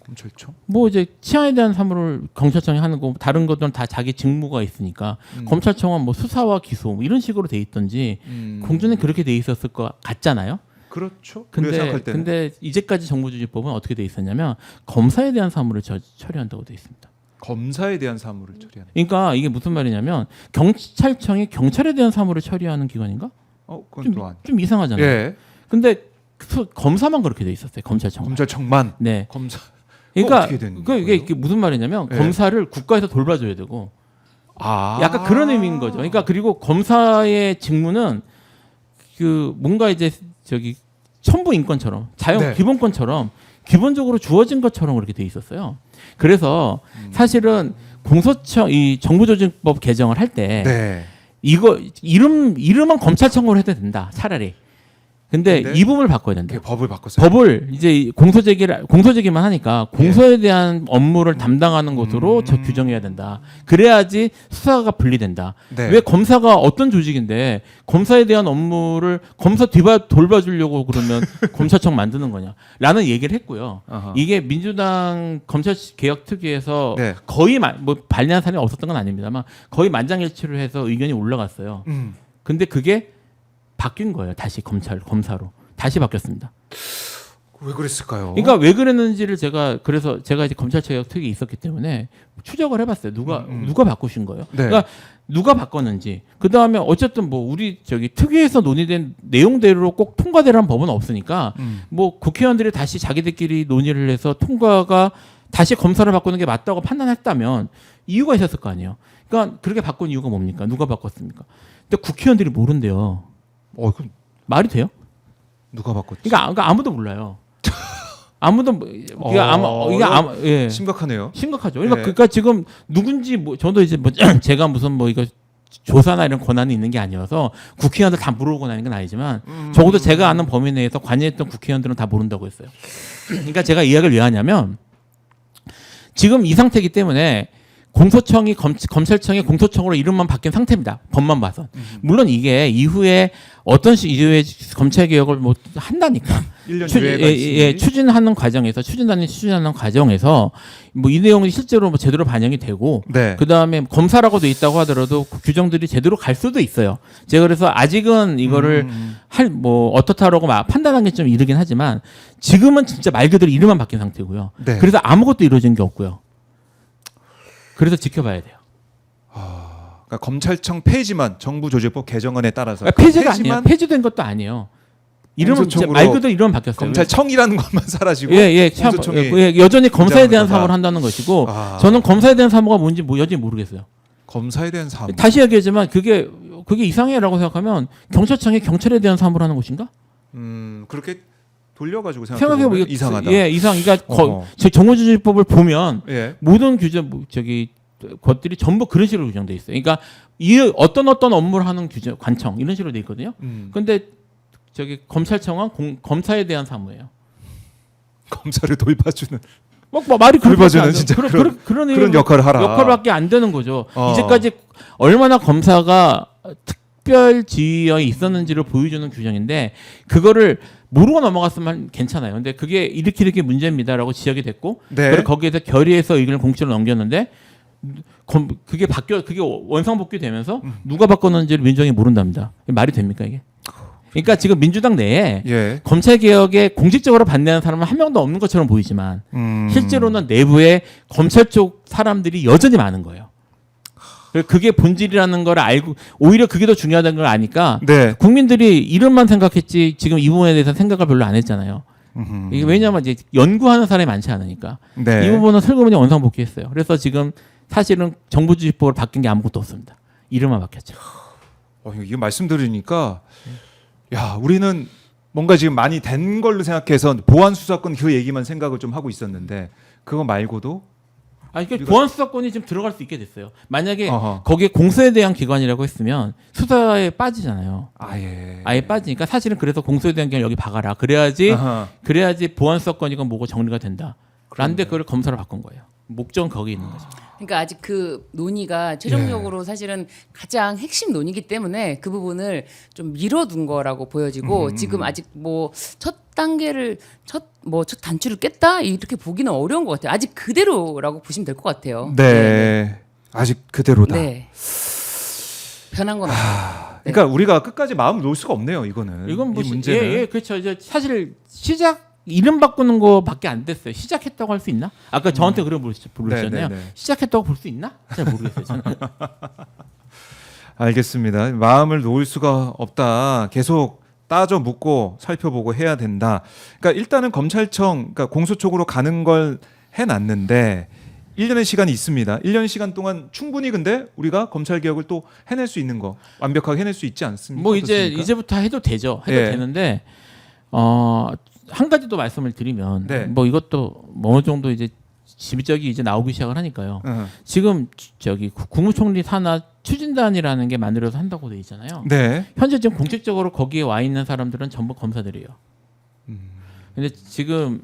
검찰청? 뭐 이제 치안에 대한 사무를 경찰청이 하는 거 다른 것들은 다 자기 직무가 있으니까 검찰청은 뭐 수사와 기소 뭐 이런 식으로 돼 있던지 공주는 그렇게 돼 있었을 것 같잖아요. 그렇죠. 우리가 생각할 때는. 근데 이제까지 정부조직법은 어떻게 돼 있었냐면 검사에 대한 사무를 처리한다고 돼 있습니다. 검사에 대한 사무를 처리하는. 그러니까 이게 무슨 말이냐면 경찰청이 경찰에 대한 사무를 처리하는 기관인가? 그건 또 아니. 좀 이상하잖아요. 예. 근데 검사만 그렇게 돼 있었어요. 검찰청. 검찰청만. 네. 검사. 그러니까 어떻게 되는 이게 무슨 말이냐면 예. 검사를 국가에서 돌봐줘야 되고 약간 그런 의미인 거죠. 그러니까 그리고 검사의 직무는 그 뭔가 이제 천부 인권처럼 네. 기본권처럼 기본적으로 주어진 것처럼 그렇게 돼 있었어요. 그래서 사실은 이 정부조직법 개정을 할 때 네. 이거 이름은 검찰청으로 해도 된다. 차라리. 근데 이 부분을 바꿔야 된다. 법을 바꿨어요. 법을 이제 공소제기만 하니까 공소에 대한 업무를 담당하는 것으로 규정해야 된다. 그래야지 수사가 분리된다. 네. 왜 검사가 어떤 조직인데 검사에 대한 업무를 검사 돌봐주려고 그러면 검찰청 만드는 거냐라는 얘기를 했고요. 아하. 이게 민주당 검찰 개혁 특위에서 네. 거의 뭐 발의한 사람이 없었던 건 아닙니다만 거의 만장일치로 해서 의견이 올라갔어요. 근데 그게 바뀐 거예요. 다시 검사로 다시 바뀌었습니다. 왜 그랬을까요? 그러니까 왜 그랬는지를 제가 이제 검찰개혁 특위 있었기 때문에 추적을 해봤어요. 누가 바꾸신 거예요? 네. 그러니까 누가 바꿨는지. 그 다음에 어쨌든 뭐 우리 특위에서 논의된 내용대로 꼭 통과되라는 법은 없으니까 뭐 국회의원들이 다시 자기들끼리 논의를 해서 통과가 다시 검사를 바꾸는 게 맞다고 판단했다면 이유가 있었을 거 아니에요. 그러니까 그렇게 바꾼 이유가 뭡니까? 누가 바꿨습니까? 근데 국회의원들이 모른대요. 그럼 말이 돼요? 누가 바꿨지? 그러니까 아무도 몰라요. 아무도 예. 심각하네요. 심각하죠. 그러니까, 네. 그러니까 지금 누군지 저도 이제 제가 무슨 이거 조사나 이런 권한이 있는 게 아니어서 국회의원들 다 물어보고 나는 건 아니지만 적어도 제가 아는 범위 내에서 관여했던 국회의원들은 다 모른다고 했어요. 그러니까 제가 이 이야기를 왜 하냐면 지금 이 상태이기 때문에 공소청이 검찰청의 공소청으로 이름만 바뀐 상태입니다. 법만 봐서. 물론 이게 이후에 어떤 이후에 검찰 개혁을 뭐 한다니까. 1년 유예가 추진하는 과정에서 뭐 이 내용이 실제로 뭐 제대로 반영이 되고 네. 그다음에 검사라고 돼 있다고 하더라도 그 규정들이 제대로 갈 수도 있어요. 제가 그래서 아직은 이거를 어떻다라고 판단하기 좀 이르긴 하지만 지금은 진짜 말 그대로 이름만 바뀐 상태고요. 네. 그래서 아무것도 이루어진 게 없고요. 그래서 지켜봐야 돼요. 그러니까 검찰청 폐지만 정부조직법 개정안에 따라서 폐지가 아니에요. 폐지된 것도 아니에요. 이름은 진짜 말 그대로 이름 바뀌었어요. 검찰청이라는 것만 사라지고 공소청이 여전히 검사에 대한 사무를 한다는 것이고 저는 검사에 대한 사무가 뭔지 여전히 모르겠어요. 검사에 대한 사무. 다시 얘기하지만 그게 이상해라고 생각하면 경찰청이 경찰에 대한 사무를 하는 것인가? 그렇게 돌려가지고 생각해보면 이상하다. 예, 그러니까 정부조직법을 보면 예. 모든 것들이 전부 그런 식으로 규정돼 있어요. 그러니까 어떤 업무를 하는 관청 이런 식으로 돼 있거든요. 근데 검찰청은 검사에 대한 사무예요. 검사를 돌봐주는. 말이 돌봐주는 진짜 그런 역할을 하라. 역할밖에 안 되는 거죠. 이제까지 얼마나 검사가 특별 지위에 있었는지를 보여주는 규정인데 그거를 모르고 넘어갔으면 괜찮아요. 근데 그게 이렇게 문제입니다라고 지적이 됐고 네. 그리고 거기에서 결의해서 의견을 공식적으로 넘겼는데 그게 원상복귀 되면서 누가 바꿨는지를 민주당이 모른답니다. 말이 됩니까 이게? 그러니까 지금 민주당 내에 예. 검찰 개혁에 공식적으로 반대하는 사람은 한 명도 없는 것처럼 보이지만 실제로는 내부에 검찰 쪽 사람들이 여전히 많은 거예요. 그게 본질이라는 걸 알고 오히려 그게 더 중요하다는 걸 아니까 네. 국민들이 이름만 생각했지 지금 이 부분에 대해서 생각을 별로 안 했잖아요. 이게 왜냐하면 이제 연구하는 사람이 많지 않으니까 네. 이 부분은 슬그머니 원상복귀했어요. 그래서 지금 사실은 정부조직법을 바뀐 게 아무것도 없습니다. 이름만 바뀌었죠. 이거 말씀 들으니까 야 우리는 뭔가 지금 많이 된 걸로 생각해서 보안 수사권 그 얘기만 생각을 좀 하고 있었는데 그거 말고도 그러니까 보안 수사권이 지금 들어갈 수 있게 됐어요. 만약에 어허. 거기에 공소에 대한 기관이라고 했으면 수사에 빠지잖아요. 아예 빠지니까 사실은 그래서 공소에 대한 기관 여기 박아라. 그래야지 보안 수사권이건 뭐고 정리가 된다. 그런데 그걸 검사로 바꾼 거예요. 목적은 거기 있는 거죠. 그러니까 아직 그 논의가 최종적으로 사실은 가장 핵심 논의이기 때문에 그 부분을 좀 미뤄둔 거라고 보여지고 지금 아직 뭐 첫 단계를 첫 단추를 깼다 이렇게 보기는 어려운 것 같아요. 아직 그대로라고 보시면 될 것 같아요. 네. 아직 그대로다. 네. 변한 건 없어요. 그러니까 우리가 끝까지 마음 놓을 수가 없네요. 이거는 이건 뭐 이 문제는 그렇죠. 이제 사실 이름 바꾸는 거밖에 안 됐어요. 시작했다고 할 수 있나? 아까 저한테 그런 부르셨잖아요. 네네네. 시작했다고 볼 수 있나? 잘 모르겠어요. 저는. 알겠습니다. 마음을 놓을 수가 없다. 계속 따져 묻고 살펴보고 해야 된다. 그러니까 일단은 검찰청, 그러니까 공소 쪽으로 가는 걸 해놨는데 1년의 시간이 있습니다. 1년 시간 동안 충분히 근데 우리가 검찰 개혁을 또 해낼 수 있는 거 완벽하게 해낼 수 있지 않습니까? 뭐 어떻습니까? 이제부터 해도 되죠. 해도 예. 되는데 한 가지 또 말씀을 드리면 네. 뭐 이것도 뭐 어느 정도 이제 지비적이 이제 나오기 시작을 하니까요. 지금 저기 국무총리 산하 추진단이라는 게 만들어서 한다고 돼 있잖아요. 네. 현재 지금 공식적으로 거기에 와 있는 사람들은 전부 검사들이에요. 근데 지금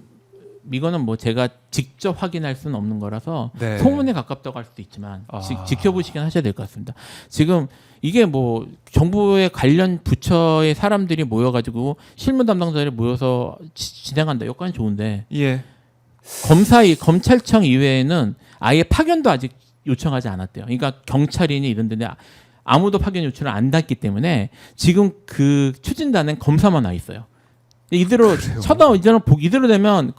이거는 뭐 제가 직접 확인할 수는 없는 거라서 네. 소문에 가깝다고 할 수도 있지만 아. 지켜보시긴 하셔야 될 것 같습니다. 지금 이게 뭐 정부의 관련 부처의 사람들이 모여가지고 실무 담당자들이 모여서 진행한다. 여건이 좋은데 예. 검찰청 이외에는 아예 파견도 아직 요청하지 않았대요. 그러니까 경찰이니 이런 데는 아무도 파견 요청을 안 했기 때문에 지금 그 추진단은 검사만 와 있어요. 이대로 이대로 되면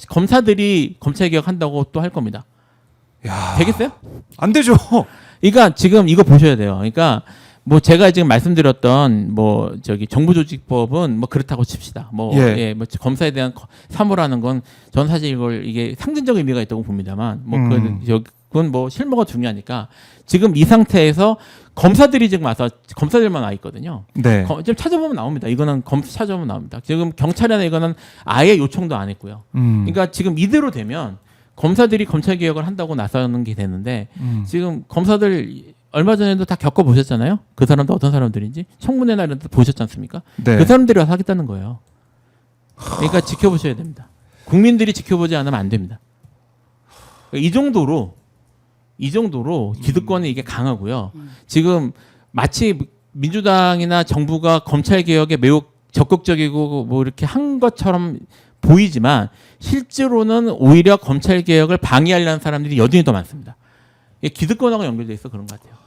검사들이 검찰 개혁한다고 또 할 겁니다. 야. 되겠어요? 안 되죠. 그러니까 지금 이거 보셔야 돼요. 그러니까 뭐 제가 지금 말씀드렸던 뭐 저기 정부조직법은 뭐 그렇다고 칩시다. 뭐, 예. 뭐 검사에 대한 사무라는 건 전 사실 이게 상징적 의미가 있다고 봅니다만 뭐 그건 뭐 실무가 중요하니까 지금 이 상태에서 검사들이 지금 와서 검사들만 와 있거든요. 네. 좀 찾아보면 나옵니다. 이거는 찾아보면 나옵니다. 지금 경찰이나 이거는 아예 요청도 안 했고요. 그러니까 지금 이대로 되면 검사들이 검찰 개혁을 한다고 나서는 게 되는데 지금 검사들 얼마 전에도 다 겪어 보셨잖아요. 그 사람도 어떤 사람들인지 청문회나 이런 데 보셨지 않습니까? 네. 그 사람들이 와서 하겠다는 거예요. 그러니까 지켜보셔야 됩니다. 국민들이 지켜보지 않으면 안 됩니다. 이 정도로 기득권이 이게 강하고요. 지금 마치 민주당이나 정부가 검찰 개혁에 매우 적극적이고 뭐 이렇게 한 것처럼 보이지만 실제로는 오히려 검찰 개혁을 방해하려는 사람들이 여전히 더 많습니다. 이게 기득권하고 연결돼 있어 그런 것 같아요.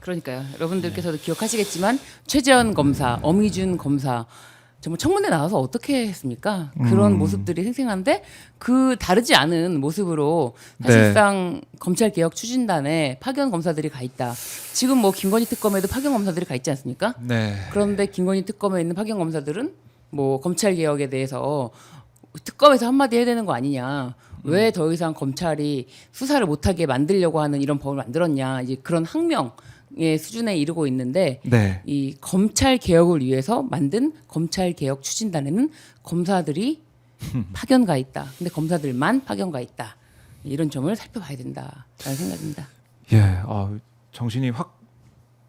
그러니까요. 여러분들께서도 기억하시겠지만 최재현 검사, 엄희준 검사 정말 청문회 나와서 어떻게 했습니까? 그런 모습들이 생생한데 그 다르지 않은 모습으로 사실상 검찰 개혁 추진단에 파견 검사들이 가 있다. 지금 뭐 김건희 특검에도 파견 검사들이 가 있지 않습니까? 네. 그런데 김건희 특검에 있는 파견 검사들은 뭐 검찰 개혁에 대해서 특검에서 한마디 해야 되는 거 아니냐. 왜 더 이상 검찰이 수사를 못하게 만들려고 하는 이런 법을 만들었냐. 이제 그런 항명의 수준에 이르고 있는데 네. 이 검찰 개혁을 위해서 만든 검찰 개혁 추진단에는 검사들이 파견 가 있다. 근데 검사들만 파견 가 있다. 이런 점을 살펴봐야 된다라는 생각입니다. 예. 정신이 확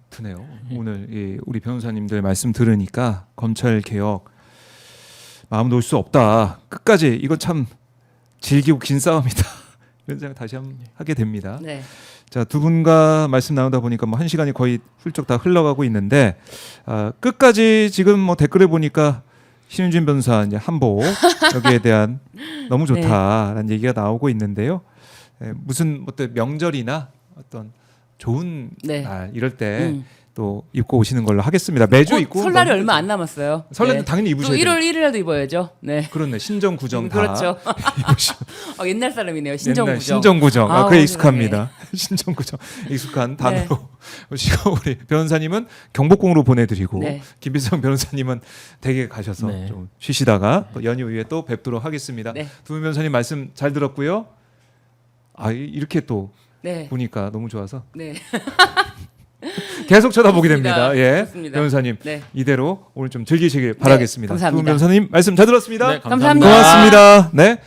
드네요. 오늘 우리 변호사님들 말씀 들으니까 검찰 개혁 마음 놓을 수 없다. 끝까지 이건 참 질기고 긴 싸움이다. 이런 생각 다시 한번 하게 됩니다. 네. 자, 두 분과 말씀 나누다 보니까 뭐 한 시간이 거의 훌쩍 다 흘러가고 있는데 끝까지 지금 뭐 댓글에 보니까 신윤진 변호사 이제 한복 여기에 대한 너무 좋다라는 얘기가 나오고 있는데요. 무슨 어떤 명절이나 어떤 좋은 네. 날 이럴 때 또 입고 오시는 걸로 하겠습니다. 매주 입고 설날이 얼마 안 남았어요. 설날은 당연히 입으셔야 또 돼요. 1월 1일에도 입어야죠. 네. 그렇네. 신정 구정 다 그렇죠. 입으시면 옛날 사람이네요. 신정구정. 신정구정. 그게 아우, 익숙합니다. 신정구정 익숙한 단어로 네. 오시고 우리 변호사님은 경복궁으로 보내드리고 네. 김비성 변호사님은 댁에 가셔서 네. 좀 쉬시다가 또 연휴 후에 또 뵙도록 하겠습니다. 네. 두 분 변호사님 말씀 잘 들었고요. 이렇게 또 네. 보니까 너무 좋아서 네. 계속 쳐다보게 좋습니다. 됩니다. 예, 좋습니다. 변호사님 네. 이대로 오늘 좀 즐기시길 바라겠습니다. 감사합니다. 두 변호사님 말씀 잘 들었습니다. 네, 감사합니다. 고맙습니다. 네.